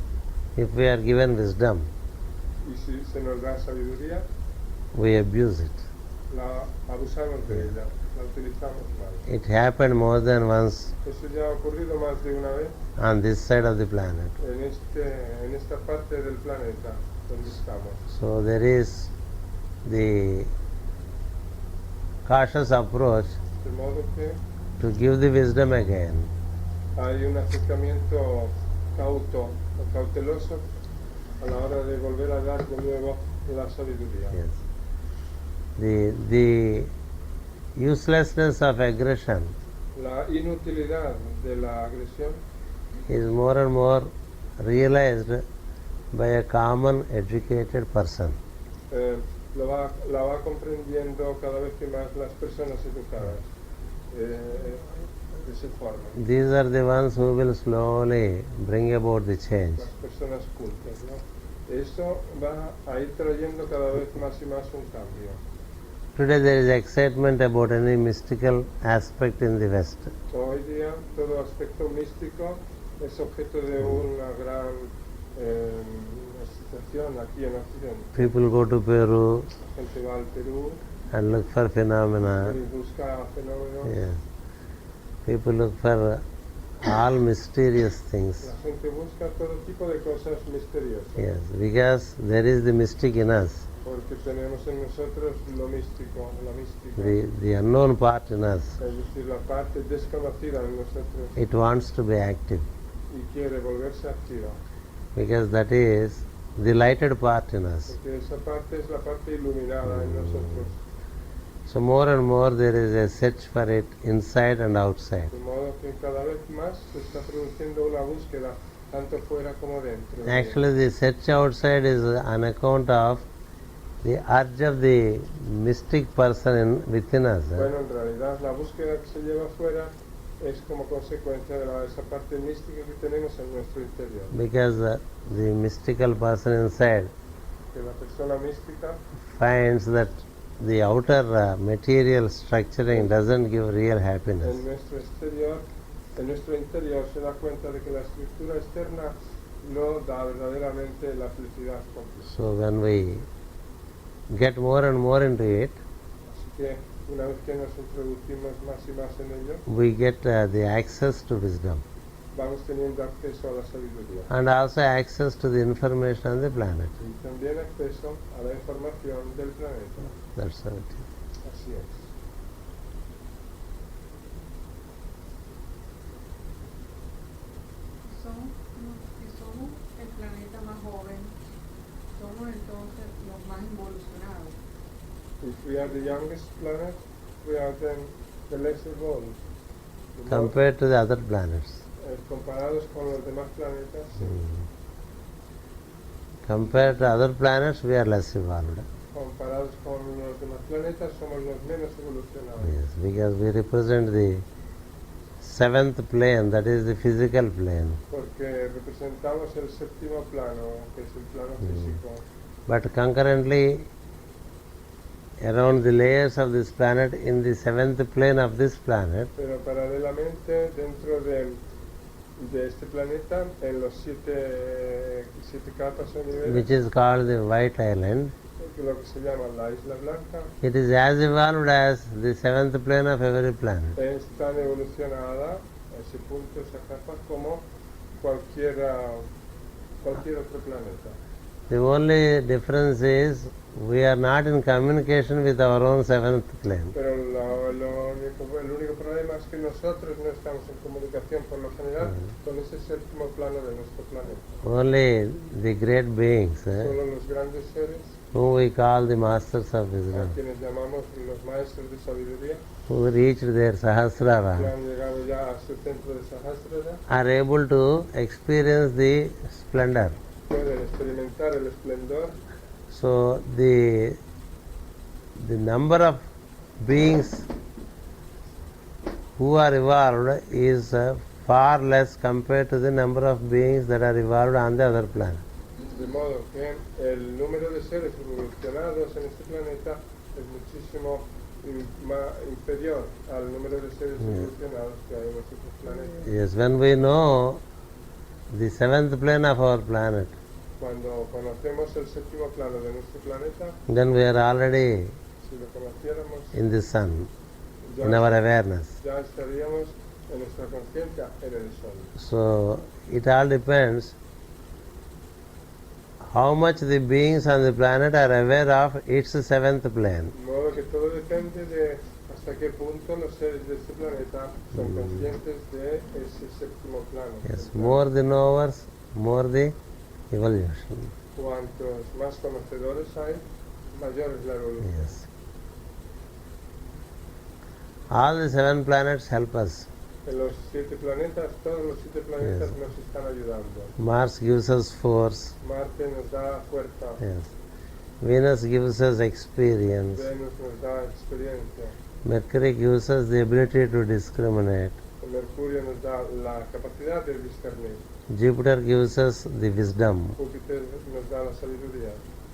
if we are given wisdom, y si se nos da sabiduría, we abuse it. la abusamos de ella, la utilizamos mal. It happened more than once Eso ya ha ocurrido más de una vez on this side of the planet. en esta parte del planeta donde estamos. So there is the cautious approach De modo que to give the wisdom again. hay un acercamiento cauto o cauteloso a la hora de volver a dar de nuevo la sabiduría. Yes. The uselessness of aggression La inutilidad de la agresión is more and more realized by a common educated person. La va comprendiendo cada vez que más las personas educadas de esa forma. These are the ones who will slowly bring about the change. Las personas cultas, ¿no? Eso va a ir trayendo cada vez más y más un cambio. Today there is excitement about any mystical aspect in the West. Hoy día todo aspecto místico es objeto de una gran excitación aquí en Occidente. People go to Peru La gente va al Perú and look for phenomena. y busca fenómenos. Yes. People look for all mysterious things. La gente busca todo tipo de cosas misteriosas. Yes, because there is the mystic in us, Porque tenemos en nosotros lo místico, la mística. the unknown part in us. Es decir, la parte desconocida en nosotros It wants to be active y quiere volverse activa. because that is the lighted part in us. Porque esa parte es la parte iluminada en nosotros. So more and more there is a search for it inside and outside. De modo que cada vez más se está produciendo una búsqueda, tanto fuera como dentro. Actually the search outside is on account of the urge of the mystic person within us. Bueno, en realidad la búsqueda que se lleva afuera es como consecuencia de esa parte mística que tenemos en nuestro interior. Because the mystical person inside Que la persona mística finds that the outer material structuring doesn't give real happiness. en nuestro interior se da cuenta de que la estructura externa no da verdaderamente la felicidad completa. So when we get more and more into it, Así que una vez que nos introducimos más y más en ello, we get the access to wisdom vamos teniendo acceso a la sabiduría and also access to the information on the planet. y también acceso a la información del planeta. That's how it is. Así es. Somos el planeta más joven, somos entonces los más involucionados. If we are the youngest planet, we are then the less evolved. Compared to the other planets. Comparados con los demás planetas, sí. Compared to other planets, we are less evolved. Comparados con los demás planetas, somos los menos evolucionados. Yes, because we represent the seventh plane, that is the physical plane. Porque representamos el séptimo plano, que es el plano físico. But concurrently, around the layers of this planet, in the seventh plane of this planet, Pero paralelamente, dentro de este planeta, en los siete capas o niveles, which is called the White Island, lo que se llama la Isla Blanca, it is as evolved as the seventh plane of every planet. es tan evolucionada a ese punto, esa capa, como cualquier otro planeta. The only difference is we are not in communication with our own seventh plane. Pero el único problema es que nosotros no estamos en comunicación por lo general con ese séptimo plano de nuestro planeta. Only the great beings, Solo los grandes seres, whom we call the masters of a wisdom, quienes llamamos los maestros de sabiduría, who reached their que Sahasrara, han llegado ya a su centro de Sahasrara, are able to experience the splendor. pueden experimentar el esplendor. So the number of beings who are evolved is far less compared to the number of beings that are evolved on the other planet. De modo que el número de seres evolucionados en este planeta es muchísimo inferior al número de seres evolucionados que hay en los otros planetas. Yes, when we know the seventh plane of our planet, Cuando conocemos el séptimo plano de nuestro planeta, then we are already si lo conociéramos, in the sun, ya, in our awareness. ya estaríamos en nuestra conciencia en el sol. So it all depends how much the beings on the planet are aware of its seventh plane. De modo que todo depende de hasta qué punto los seres de este planeta son conscientes de ese séptimo plano. Yes, more the knowers, more the evolution. Cuantos más conocedores hay, mayor es la evolución. Yes. All the seven planets help us En los 7 planetas, todos los 7 planetas Yes. nos están ayudando. Mars gives us force. Marte nos da fuerza, Yes. Venus gives us experience. Venus nos da experiencia, Mercury gives us the ability to discriminate. Mercurio nos da la capacidad de discernir, Jupiter gives us the wisdom. Júpiter nos da la sabiduría,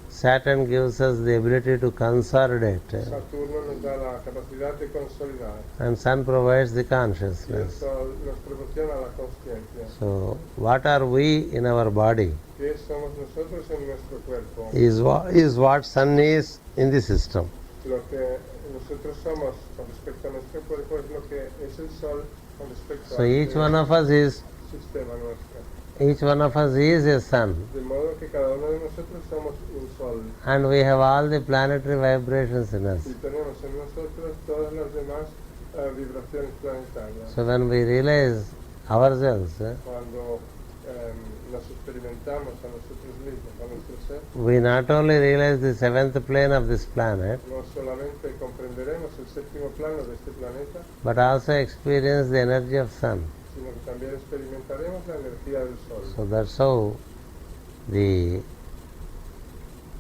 Saturn gives us the ability to consolidate. Saturno nos da la capacidad de consolidar And Sun provides the y el consciousness. Sol nos proporciona la consciencia. So, what are we in our body ¿Qué somos nosotros en nuestro cuerpo? is what Sun is in the system. Lo que nosotros somos con respecto a nuestro cuerpo es lo que es el Sol con respecto So, al each one of us is sistema nuestro. a sun, De modo que cada uno de nosotros somos un Sol and we have all the planetary vibrations in us. y tenemos en nosotros todas las demás vibraciones planetarias. So, when we realize ourselves, Cuando nos experimentamos a nosotros mismos, a nuestro ser, we not only realize the seventh plane of this planet, no solamente comprenderemos el séptimo plano de este planeta, but also experience the energy of Sun. sino que también experimentaremos la energía del Sol. So that's how the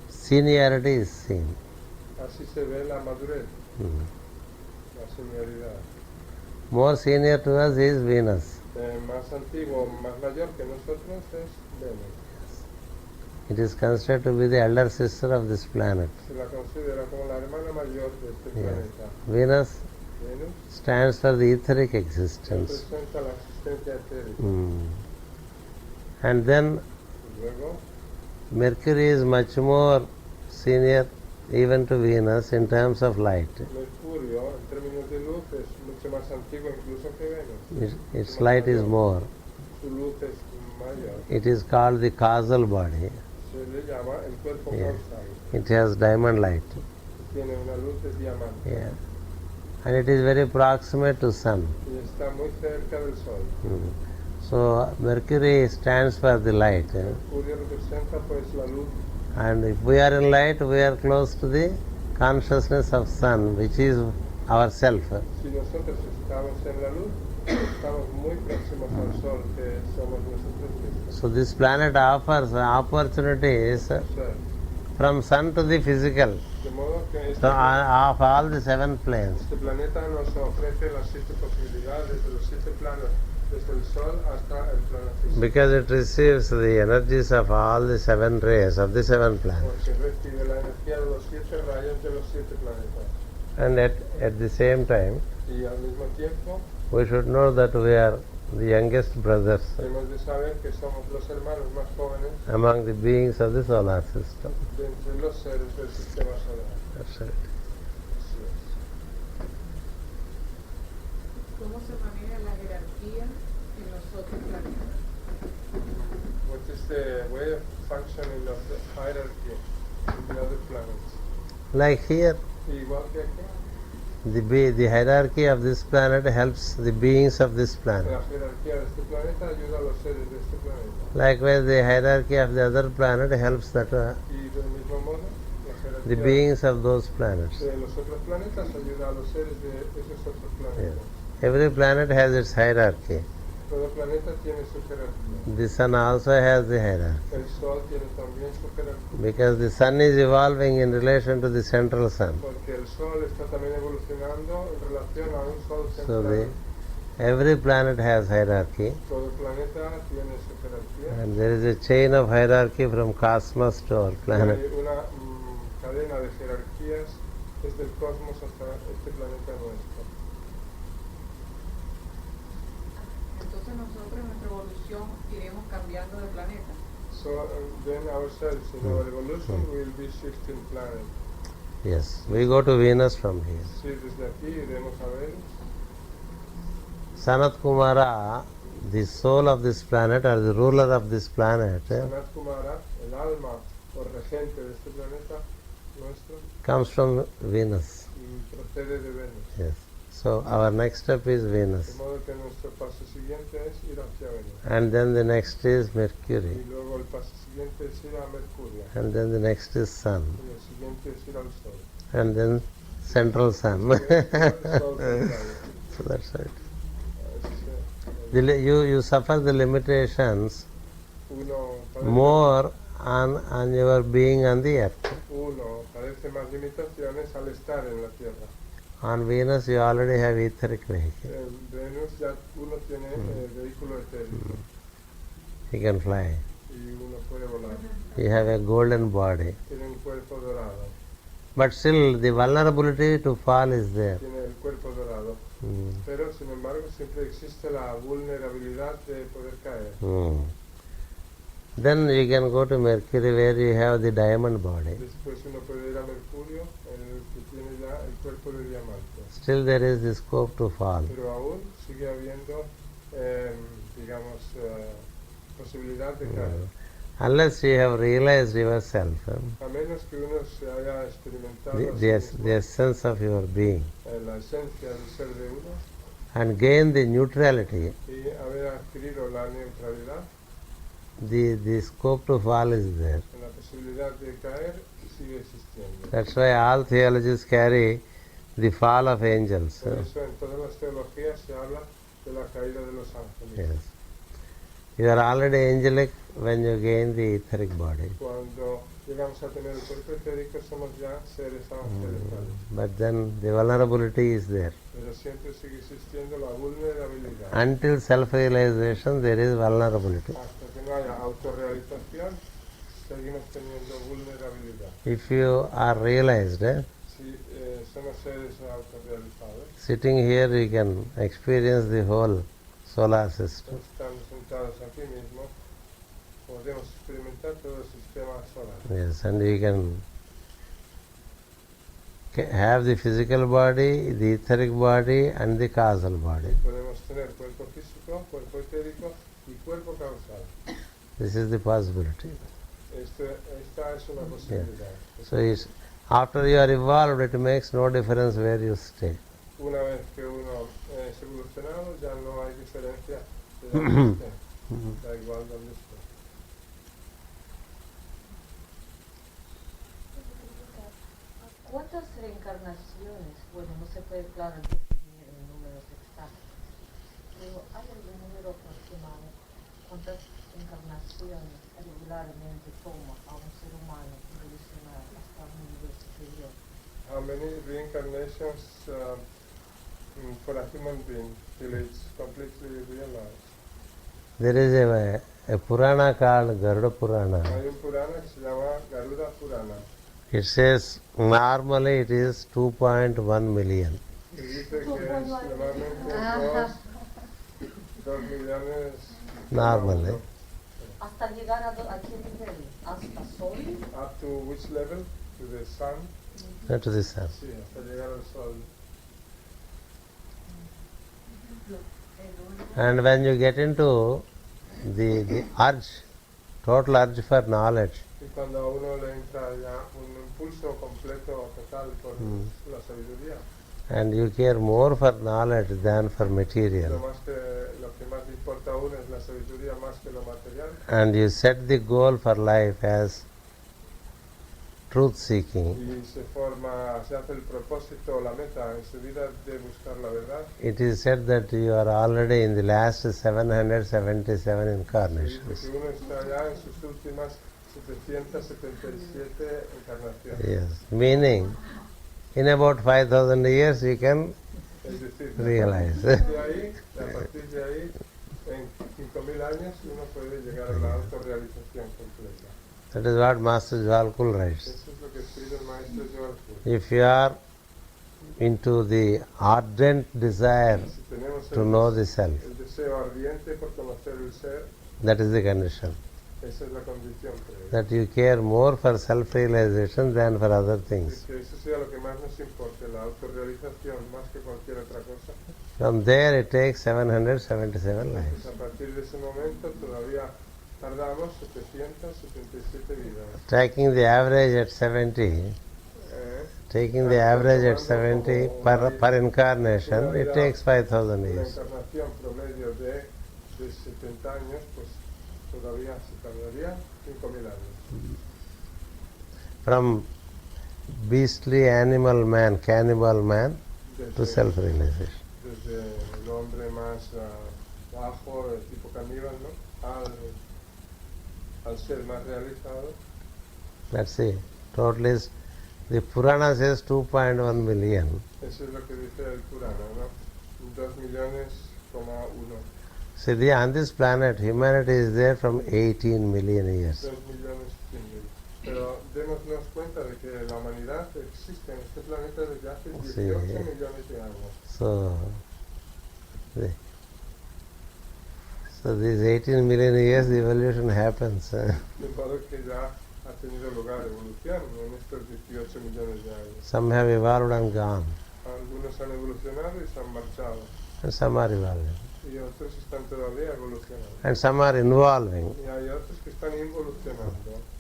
seniority is seen. Así se ve la madurez, Mm. la senioridad. More senior to us is Venus. Más antiguo, más mayor que nosotros es Venus. It is considered to be the elder sister of this planet. Se la considera como la hermana mayor de este Yeah. planeta. Venus Venus stands for the etheric existence. representa la existencia etérica. Mm. And then Y luego, Mercury is much more senior even to Venus in terms of light. Mercurio, en términos de luz, es mucho más antiguo incluso que Venus. Its light is more. Su luz es mayor. It is called the causal body. Se le llama el cuerpo Yeah. causal. It has diamond light. Tiene una luz de diamante. Yeah. And it is very proximate to Sun. Y está muy cerca del Sol. Mm. So Mercury stands for the light. Mercurio representa pues la luz. And if we are in light, we are close to the consciousness of Sun, which is ourself. Si nosotros estamos en la luz, estamos muy próximos al Sol, que somos nosotros mismos. So this planet offers opportunities O sea, from Sun to the physical, de modo que so of all the seven planes. este planeta nos ofrece las 7 posibilidades de los 7 planos, desde el Sol hasta el plano físico. Because it receives the energies of all the seven rays of the seven planets. Porque recibe la energía de los 7 rayos de los 7 planetas. And at the same time, Y al mismo tiempo, we should know that we are the youngest brothers hemos de saber que somos los hermanos más jóvenes among the beings of the solar system. de entre los seres del sistema solar. That's right. Así es. ¿Cómo se maneja la jerarquía en los otros planetas? What is the way of functioning of the hierarchy in the other planets? Like here, Igual que aquí, the hierarchy of this planet helps the beings of this planet. la jerarquía de este planeta ayuda a los seres de este planeta. Likewise, the hierarchy of the other planet helps that Y del mismo modo, la the jerarquía beings of those planets. de los otros planetas ayuda a los seres de esos otros planetas. Every planet has its hierarchy. Todo planeta tiene su jerarquía. The sun also has the hierarchy. El Sol tiene también su jerarquía. Because the sun is evolving in relation to the central sun. Porque el Sol está también evolucionando en relación a un Sol So central. every planet has hierarchy. Todo planeta tiene su jerarquía. And there is a chain of hierarchy from cosmos to our planet. Hay una cadena de jerarquías desde el cosmos hasta este planeta nuestro. Entonces nosotros en nuestra evolución iremos cambiando de planeta. So then ourselves in our evolution will be shifting planet. Yes, we go to Venus from here. Sí, desde aquí iremos a Venus. Sanat Kumara, the soul of this planet or the ruler of this planet, Sanat Kumara, el alma o regente de este planeta nuestro, comes from Venus. procede de Venus. Yes. So our next step is De Venus. modo que nuestro paso siguiente es ir hacia Venus. And then the next is Mercury. Y luego el paso siguiente es ir a Mercurio. And then the next is Sun. Y el siguiente es ir al Sol. And then central Sun. El Sol central. So that's right. Sí. You suffer the limitations uno more on your being on the earth. uno padece más limitaciones al estar en la Tierra. On Venus you already have etheric vehicle. En Venus ya uno tiene vehículo etérico You can fly. y uno puede volar. You have a golden body. Tiene un cuerpo dorado, But still the vulnerability to fall is there. tiene el cuerpo dorado. Mm. Pero sin embargo siempre existe la vulnerabilidad de poder caer. Mm. Then you can go to Mercury where you have the diamond body. Después uno puede ir a Mercurio, en el que tiene ya el cuerpo de diamante. Still there is the scope to fall. Pero aún sigue habiendo, digamos, posibilidad de caer. Unless you have realized yourself, A menos que uno se haya experimentado a sí the mismo, essence of your being, la esencia del ser de uno and gain the neutrality, y haber adquirido la neutralidad, the scope to fall is there. la posibilidad de caer sigue existiendo. That's why all theologies carry the fall of angels. Por eso en todas las teologías se habla de la caída de los ángeles. Yes. You are already angelic when you gain the etheric body. Cuando llegamos a tener el cuerpo etérico somos ya seres angelicales. But then the vulnerability is there. Pero siempre sigue existiendo la vulnerabilidad. Until self-realization, there is vulnerability. Hasta que no haya autorrealización, seguimos teniendo vulnerabilidad. If you are realized, Si somos seres autorrealizados, sitting here you can experience the whole solar system. estando sentados aquí mismo, podemos experimentar todo el sistema solar. Yes, and you can have the physical body, the etheric body, and the causal body. Podemos tener cuerpo físico, cuerpo etérico y cuerpo causal. This is the possibility. Esta es una posibilidad. So after you are evolved, it makes no difference where you stay. Una vez que uno es evolucionado, ya no hay diferencia de donde esté. Da igual donde esté. ¿Cuántas reencarnaciones? Bueno, no se puede, claro, definir en números exactos, pero ¿hay algún número aproximado? ¿Cuántas encarnaciones regularmente toma a un ser humano evolucionar hasta un nivel superior? How many reincarnations for a human being till it's completely realized? There is a Purana called Garuda Purana. Hay un Purana que se llama Garuda Purana. It says normally it is 2.1 million. Que dice que es normalmente 2 millones. Normally. ¿Hasta llegar a qué nivel? ¿Hasta Sol? Up to which level? To the sun? Not to the sun. Sí, hasta llegar al sol. And when you get into the urge, total urge for knowledge, Y cuando a uno le entra ya un impulso completo, total por la sabiduría, and you care more for knowledge than for material, lo que más le importa a uno es la sabiduría más que lo material, and you set the goal for life as truth seeking, y se hace el propósito, la meta en su vida de buscar la verdad. it is said that you are already in the last 777 Se dice incarnations. que uno está ya en sus últimas 777 encarnaciones. Yes, meaning in about 5,000 years you can Es decir, realize. a partir de ahí, en 5.000 años, uno puede llegar a la autorrealización completa. That is what Master Jwalkul writes. Eso es lo que escribe el maestro Jwalkul. If you are into the ardent desire Si tenemos to know the self, el deseo ardiente por conocer el ser, that is the condition. esa es la condición previa. That you care more for self-realization than for other things. Que eso sea lo que más nos importe, la autorrealización más que cualquier otra cosa. From there it takes 777 lives. Pues a partir de ese momento todavía tardamos 777 vidas. Taking the average at 70, taking the average at 70 per incarnation, it takes 5,000 Una years. encarnación promedio de 70 años, pues todavía se tardaría 5.000 años. From beastly animal man, cannibal man, to Desde, self-realization. desde el hombre más bajo, de tipo caníbal, ¿no? Al ser más realizado. Let's see. Total is, the Purana says 2.1 million. Eso es lo que dice el Purana, ¿no? 2 millones, 1. See, on this planet, humanity is there from 18 million years. 2 millones 100 mil. Pero démonos cuenta de que la humanidad existe en este planeta desde hace 18 Sí. millones de años. So these 18 million years, the evolution happens. De modo que ya ha tenido lugar evolución en estos 18 millones de años. Some have evolved and gone, Algunos han evolucionado y se han marchado, and some are evolving, y otros están todavía evolucionando. and some are involving. Y hay otros que están involucionando.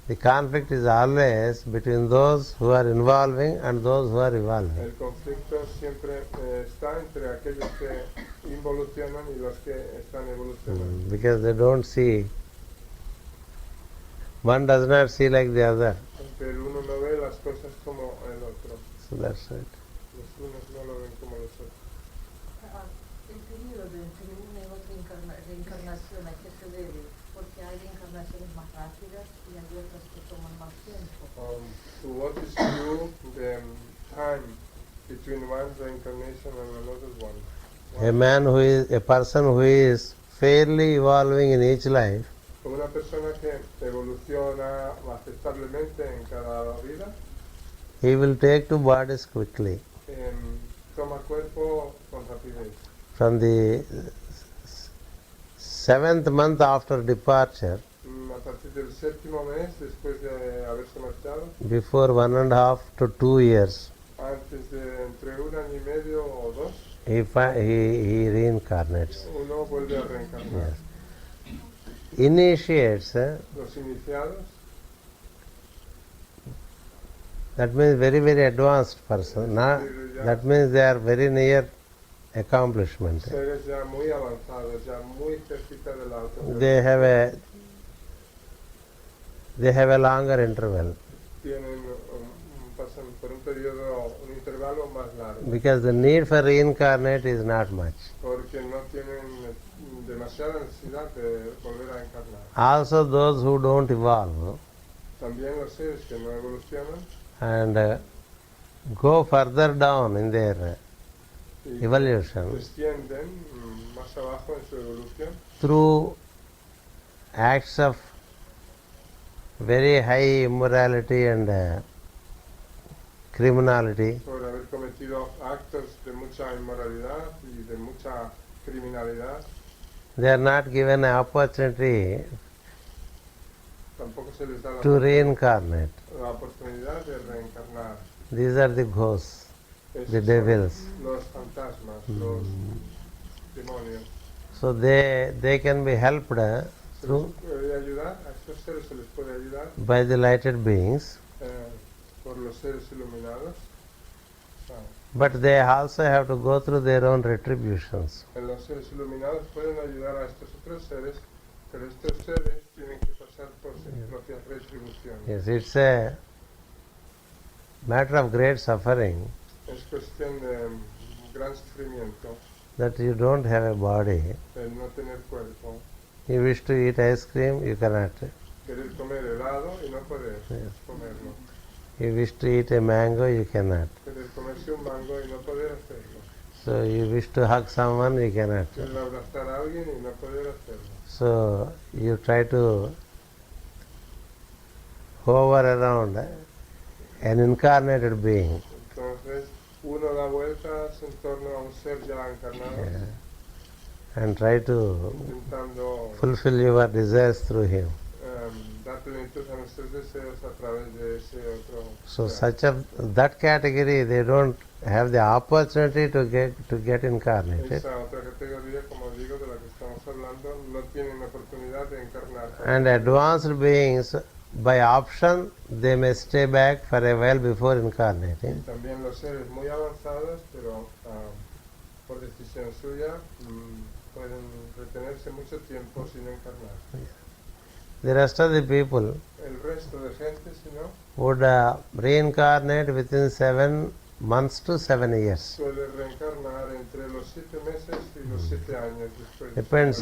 The conflict is always between those who are involving and those who are evolving. El conflicto siempre está entre aquellos que involucionan y los que están evolucionando. Because they don't see, one does not see like the other. Pero uno no ve las cosas como el otro. So that's it. Los unos no lo ven como los otros. El periodo entre una y otra reencarnación, ¿a qué se debe? Porque hay reencarnaciones más rápidas y hay otras que toman más tiempo. So what is due the time between one reincarnation and another one? A person who is fairly evolving in each life, Una persona que evoluciona aceptablemente en cada vida, he will take to bodies quickly. toma cuerpo con rapidez. From the 7th month after departure, A partir del 7º mes, después de haberse marchado, before 1.5 to 2 years, antes de entre 1 año y medio o 2, he reincarnates. uno vuelve a reencarnar. Yes. Initiates, Los iniciados, that means very, very advanced person. That means they are very near accomplishment. seres ya muy avanzados, ya muy cerquita de la alta. They have a longer interval Tienen, pasan por un periodo, un intervalo más largo, because the need for reincarnate is not much. porque no tienen demasiada necesidad de volver a encarnar. Also, those who don't evolve También los seres que no evolucionan and go further down in their y evolution descienden más abajo en su evolución through acts of very high immorality and criminality. por haber cometido actos de mucha inmoralidad y de mucha criminalidad. They are not given an opportunity Tampoco se les da to reincarnate. la oportunidad de reencarnar. These are the ghosts, Esos the son devils. los fantasmas, los demonios. So they can be helped Se les through puede ayudar, a estos seres se les puede ayudar by the lighted beings, por los seres iluminados. but they also have to go through their own retributions. En los seres iluminados pueden ayudar a estos otros seres, pero estos seres tienen que pasar por sus propias retribuciones. Yes, it's a matter of great suffering Es cuestión de gran sufrimiento that you don't have a body. el no tener cuerpo, You wish to eat ice cream, you cannot. querer comer helado y no poder comerlo, You wish to eat a mango, you cannot. querer comerse un mango y no poder hacerlo, So you wish to hug someone, you cannot. querer abrazar a alguien y no poder hacerlo. So you try to hover around an incarnated being. Entonces uno da vueltas en torno a un ser ya encarnado, And try to intentando fulfill your desires through him. dar plenitud a nuestros deseos a través de ese otro So ser. that category, they don't have the opportunity to get incarnated. Esa otra categoría, como digo, de la que estamos hablando, no tienen oportunidad de encarnar. And advanced beings, by option, they may stay back for a while before incarnating. También los seres muy avanzados, pero por decisión suya, pueden retenerse mucho tiempo sin encarnar. The rest of the people El resto de gente, si no, would reincarnate within 7 months to 7 years. suele reencarnar entre los 7 meses y los 7 años después. Depends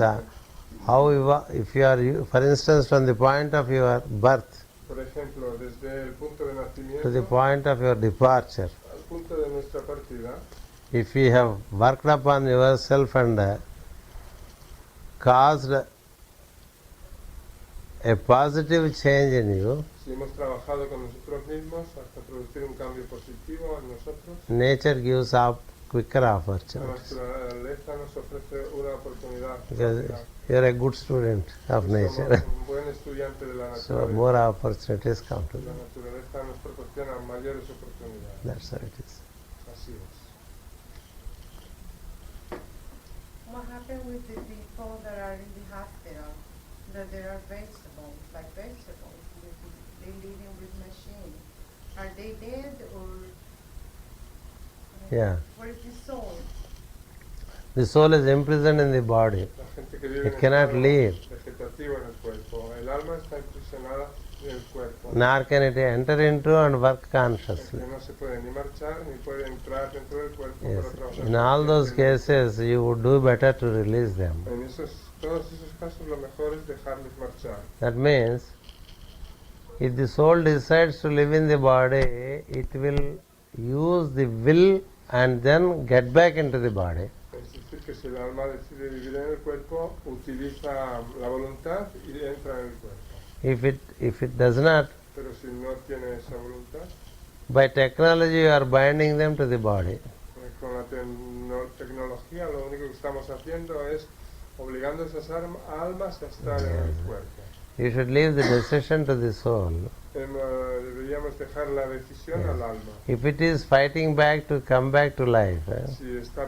how if you are, for instance, from the point of your birth Por ejemplo, desde el punto de to nacimiento the point of your departure, al punto de nuestra partida, if you have worked upon yourself and caused a positive change in you, si hemos trabajado con nosotros mismos hasta producir un cambio positivo en nosotros, nature gives up quicker la opportunities. naturaleza nos ofrece una oportunidad. Because rápida. you are a good student of Somos nature, un buen estudiante de la so naturaleza. more opportunities come to La you. naturaleza nos proporciona mayores oportunidades. That's how it is. Así es. What happened with the people that are in the hospital? That there are vegetables, like vegetables, they living with machines. Are they dead or Yeah. what is the soul? The soul is imprisoned in the body. La gente que vive It en cannot estado live. vegetativo en el cuerpo. El alma está impresionada en el cuerpo. Nor can it enter into and work Es consciously. que no se puede ni marchar ni puede entrar dentro del cuerpo Yes. para trabajar. In all those conscientemente. cases, you would do better to release them. En todos esos casos lo mejor es dejarles marchar. That means, if the soul decides to live in the body, it will use the will and then get back into the body. Es decir, que si el alma decide vivir en el cuerpo, utiliza la voluntad y entra en el cuerpo. If it does not, Pero si no tiene esa voluntad, by technology you are binding them to the body. con la tecnología lo único que estamos haciendo es obligando a esas almas a estar en el cuerpo. You should leave the decision to the soul. Deberíamos dejar la decisión al alma. If it is fighting back to come back to life, Si está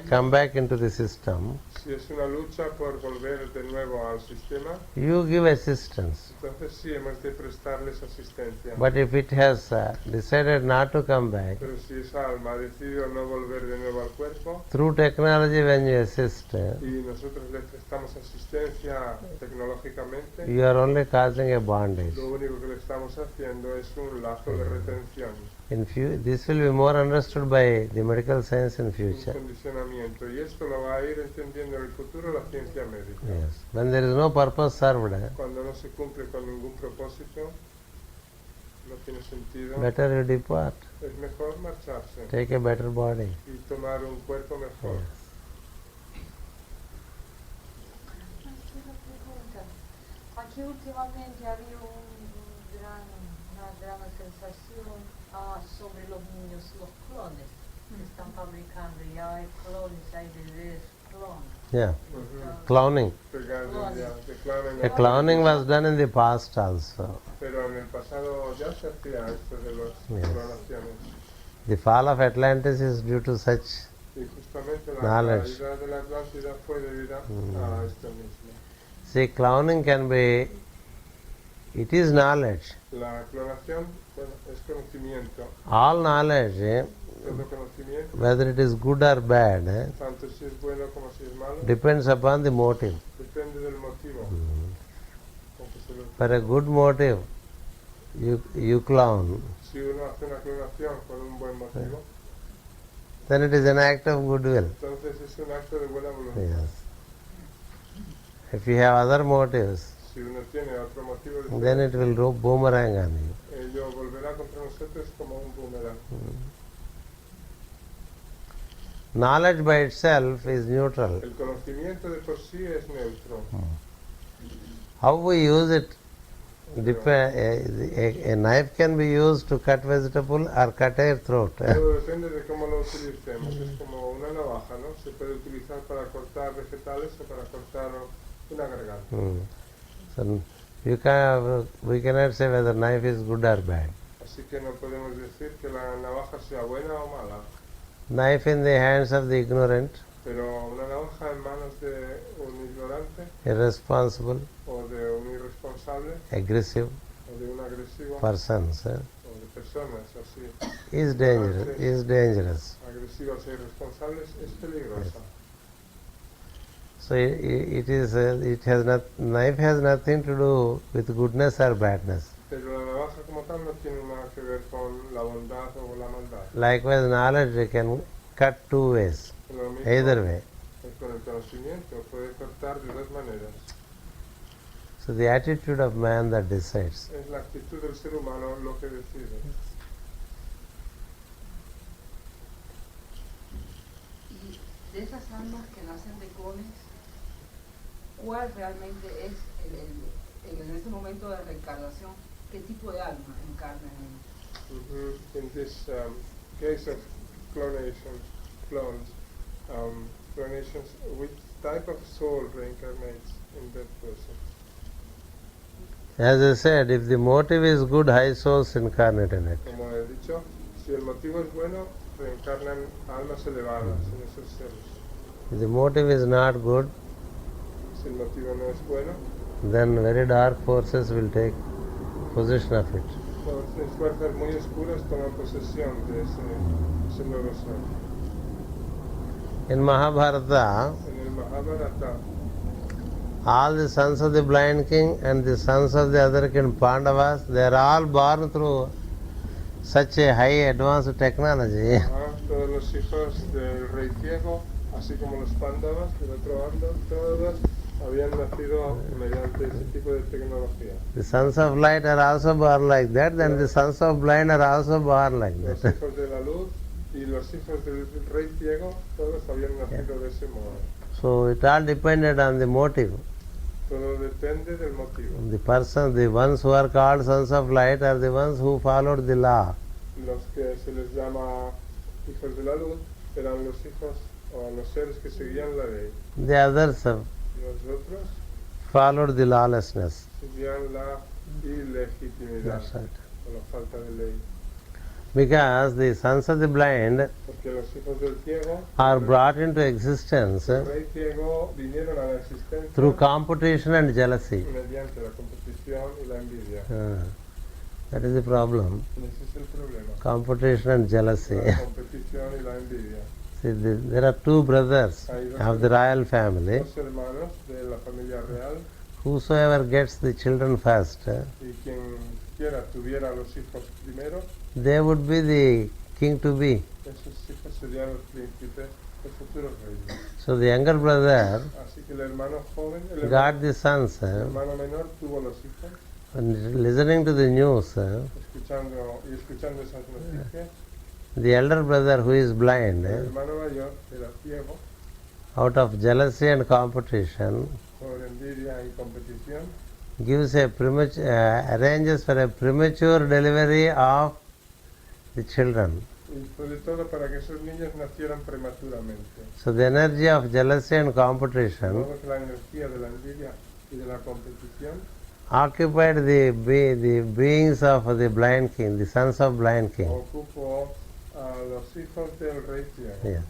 come back into the system, si es una lucha por volver de nuevo al sistema, you give assistance. entonces sí hemos de prestarles asistencia. But if it has decided not to come back, Pero si esa alma ha decidido no volver de nuevo al cuerpo through technology when you assist, y nosotros le prestamos asistencia tecnológicamente, you are only causing a bondage. lo único que le estamos haciendo es un lazo de retención, This will be more understood by the medical science in un future. condicionamiento. Y esto lo va a ir entendiendo en el futuro la ciencia médica. Yes. When there is no purpose served, Cuando no se cumple con ningún propósito, no tiene sentido, better you depart. es mejor marcharse Take a better body. y tomar un cuerpo mejor. Aquí últimamente había una gran sensación sobre los niños, los clones que están fabricando. Ya hay clones, hay bebés clones. Yeah. Ujú. Clowning. De A clowning was done in the past also. Pero en el pasado ya se hacía esto de las Yes. clonaciones. The fall of Atlantis is due to such. Y justamente la Knowledge. caída de la Atlántida fue debida a esto mismo. See, clowning can be. It is knowledge. La clonación, bueno, es conocimiento. All knowledge, Todo conocimiento, whether it is good or bad, tanto si es bueno como si es malo, depends upon the motive. depende del motivo con que se lo. For a good motive, you clown, Si uno hace una clonación con un buen motivo, then it is an act of goodwill. entonces es un acto de buena voluntad. Yes. If you have other motives, Si uno tiene otro motivo, then it will boomerang on you. ello volverá contra nosotros como un boomerang. Knowledge by itself is neutral. El conocimiento de por sí es neutro. How we use it, a knife can be used to cut vegetable or cut a throat. Todo depende de cómo lo utilicemos. Es como una navaja, ¿no? Se puede utilizar para cortar vegetales o para cortar una garganta. So we cannot say whether knife is good or bad. Así que no podemos decir que la navaja sea buena o mala. Knife in the hands of the ignorant, Pero una navaja en manos de un ignorante irresponsible, o de un irresponsable aggressive o de un agresivo persons o de personas así is dangerous. agresivas e irresponsables es peligrosa. So knife has nothing to do with goodness or badness. Pero la navaja como tal no tiene nada que ver con la bondad o la maldad. Likewise, knowledge can cut two ways. Lo mismo either way. con el conocimiento, puede cortar de dos maneras. So the attitude of man that decides. Es la actitud del ser humano lo que decide. Y de esas almas que nacen de cones, ¿cuál realmente es en ese momento de reencarnación? ¿Qué tipo de alma encarna en él? In this case of clones, which type of soul reincarnates in that person? As I said, if the motive is good, high souls incarnate in it. Como he dicho, si el motivo es bueno, reencarnan almas elevadas en esos seres. If the motive is not good, Si el motivo no es bueno, then very dark forces will take possession of it. entonces fuerzas muy oscuras toman posesión de ese nuevo ser. In Mahabharata, En el Mahabharata, all the sons of the blind king and the sons of the other king Pandavas, they are all born through such a high advanced technology. todos los hijos del rey ciego, así como los Pándavas del otro bando, todos habían nacido mediante ese tipo de tecnología. The sons of light are also born like that, then the sons of blind are also born like Los that. hijos de la luz y los hijos del rey ciego, todos habían nacido de ese modo. So it all depended on the motive. Todo depende del motivo. The person, the ones who are called sons of light are the ones who followed the law. Los que se les llama hijos de la luz eran los hijos o los seres que seguían la ley. The others Los otros followed the lawlessness. seguían la ilegitimidad That's right. o la falta de ley. Because the sons of the blind Porque los hijos del ciego, are brought into existence el rey ciego vinieron a la existencia through competition and jealousy. mediante la competición y la envidia. That is the problem. Y ese es el problema. Competition and jealousy. La competición y la envidia. See, there are two brothers of the royal family. Dos hermanos de la familia real Whosoever gets the children first, y quien quiera tuviera los hijos primero, they would be the king to be. esos hijos serían los príncipes, los futuros reyes. So the younger brother Así que el hermano joven, el got the sons. hermano menor tuvo los hijos, And listening to the news, escuchando esas noticias. the elder brother who is blind, El hermano mayor era ciego out of jealousy and competition, por envidia y competición, gives a arranges for a premature delivery of the children. y sobre todo para que esos niños nacieran prematuramente. So the energy of jealousy and De competition modo que la energía de la envidia y de la competición occupied the beings of the blind king, the sons of blind king. ocupó a los hijos del rey ciego. Yeah.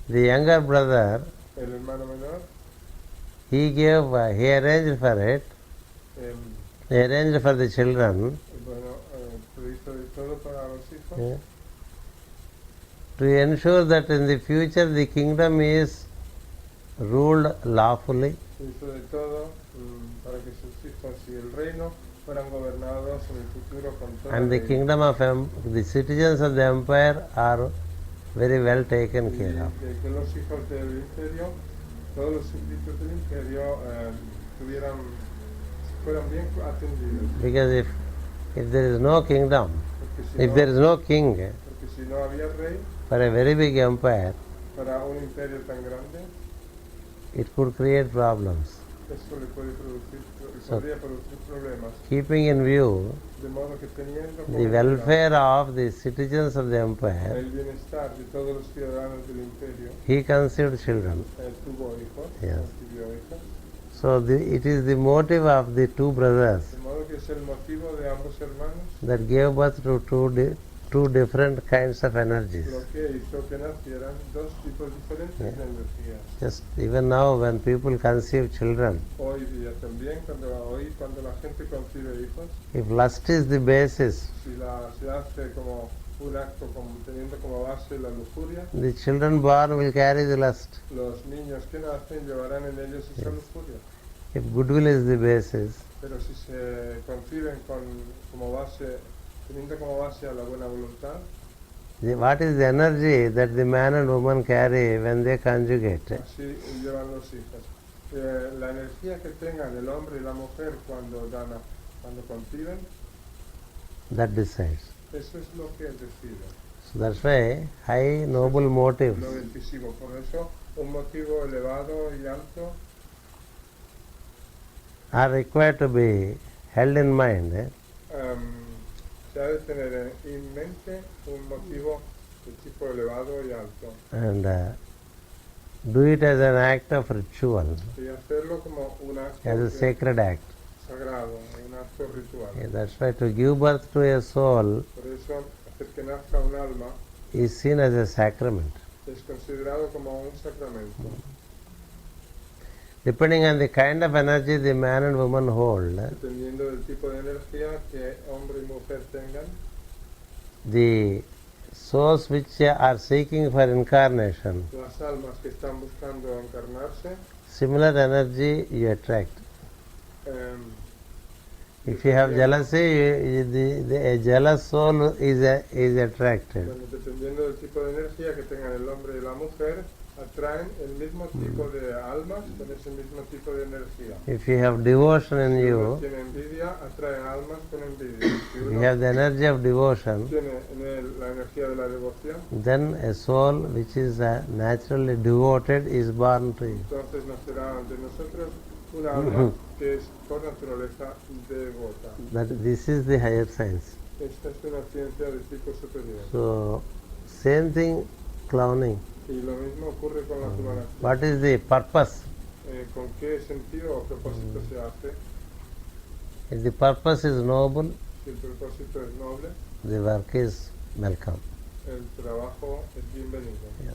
The younger brother, El hermano menor he arranged for it, em, he arranged for the children hizo de todo para los hijos, yeah, to ensure that in the future the kingdom is ruled lawfully hizo de todo para que sus hijos y el reino fueran gobernados en el futuro con toda and the ley. kingdom of the citizens of the empire are very well taken Y care of. de que los hijos del imperio, todos los súbditos del imperio fueran bien atendidos. Because if there is no kingdom, Porque si, if no, there is no king porque si no había rey for a very big empire, para un imperio tan grande, it could create problems. eso le So- podría producir problemas. Keeping in view De modo que teniendo the como welfare of the citizens of the empire, el bienestar de todos los ciudadanos del imperio, he conceived children. tuvo hijos, Yes. concibió hijos. So it is the motive of the two brothers De modo que es el motivo de ambos hermanos that gave birth to two different kinds of energies. lo que hizo que nacieran dos tipos diferentes de energías. Just even now when people conceive children, Hoy día también, cuando la gente concibe hijos, if lust is the basis, si se hace como un acto teniendo como base la lujuria, the children born will carry the lust. los niños que nacen llevarán en ellos esa lujuria. If goodwill is the basis, Pero si se conciben como base, teniendo como base a la buena voluntad, What is the energy that the man and woman carry when they conjugate? Así llevan los hijos. La energía que tengan el hombre y la mujer cuando conciben, That decides. eso es lo que decide. So that's why high noble motives Lo decisivo. Por eso, un motivo elevado y alto are required to be held in mind se ha de tener en mente un motivo de tipo elevado y alto and do it as an act of ritual, y hacerlo como un acto as a sacred act. sagrado, un acto ritual. Yeah, that's why to give birth to a soul Por eso, hacer que nazca un alma is seen as a sacrament. es considerado como un sacramento. Depending on the kind of energy the man and woman hold, Dependiendo del tipo de energía que hombre y mujer tengan, the souls which are seeking for incarnation, las almas que están buscando encarnarse, similar energy you attract. em, If you have jealousy, a jealous soul is attracted. bueno, dependiendo del tipo de energía que tengan el hombre y la mujer, atraen el mismo tipo de almas con ese mismo tipo de energía. If you have devotion in Si uno you, tiene envidia, atrae almas con envidia. Si you uno have the energy of devotion, tiene en él la energía de la devoción, then a soul which is naturally devoted is born to you. entonces nacerá ante nosotros una alma que es por naturaleza devota. That this is the higher science. Esta es una ciencia de tipo superior. So, same thing, clowning. Y lo mismo ocurre con la clonación. What is the purpose? ¿Con qué sentido o propósito se hace? If the purpose is noble, Si el propósito es noble, the work is welcome. el trabajo es bienvenido. Yes.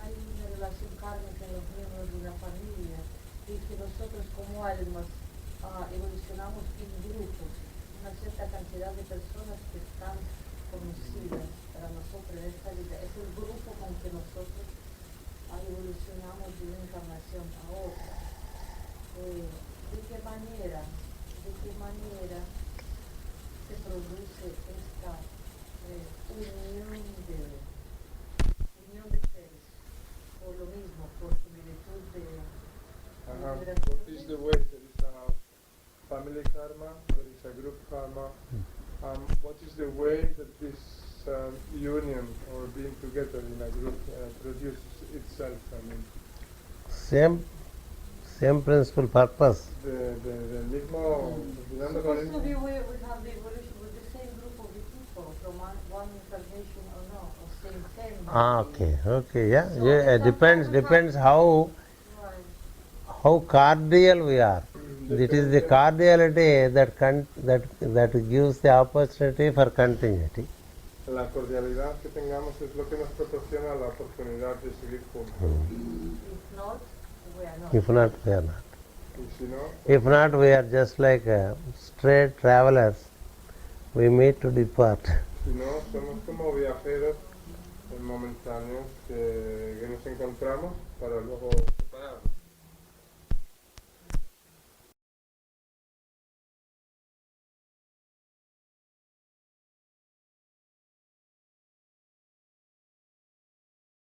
Hay una relación kármica en los miembros de una familia y que nosotros como almas evolucionamos en grupos, una cierta cantidad de personas que están conocidas para nosotros en esta vida. Es el grupo con que nosotros evolucionamos de una encarnación a otra. ¿De qué manera se produce esta unión de seres? Por lo mismo, por similitud de... What is the way? There is a family karma, there is a group karma. What is the way that this union or being together in a group produces itself? I mean, Same principle, purpose. del mismo, funcionando con el Supposed to be we have the evolution with the same group of the people from one incarnation or no, or same family. Okay, yeah. So Yeah, depends how cordial we are. It is the cordiality that gives the opportunity for continuity. La cordialidad que tengamos es lo que nos proporciona la oportunidad de seguir juntos. If not, we are not. If not, we are not. Y si no, If not, we are just like straight travelers. We meet to depart. si no, somos como viajeros momentáneos que nos encontramos para luego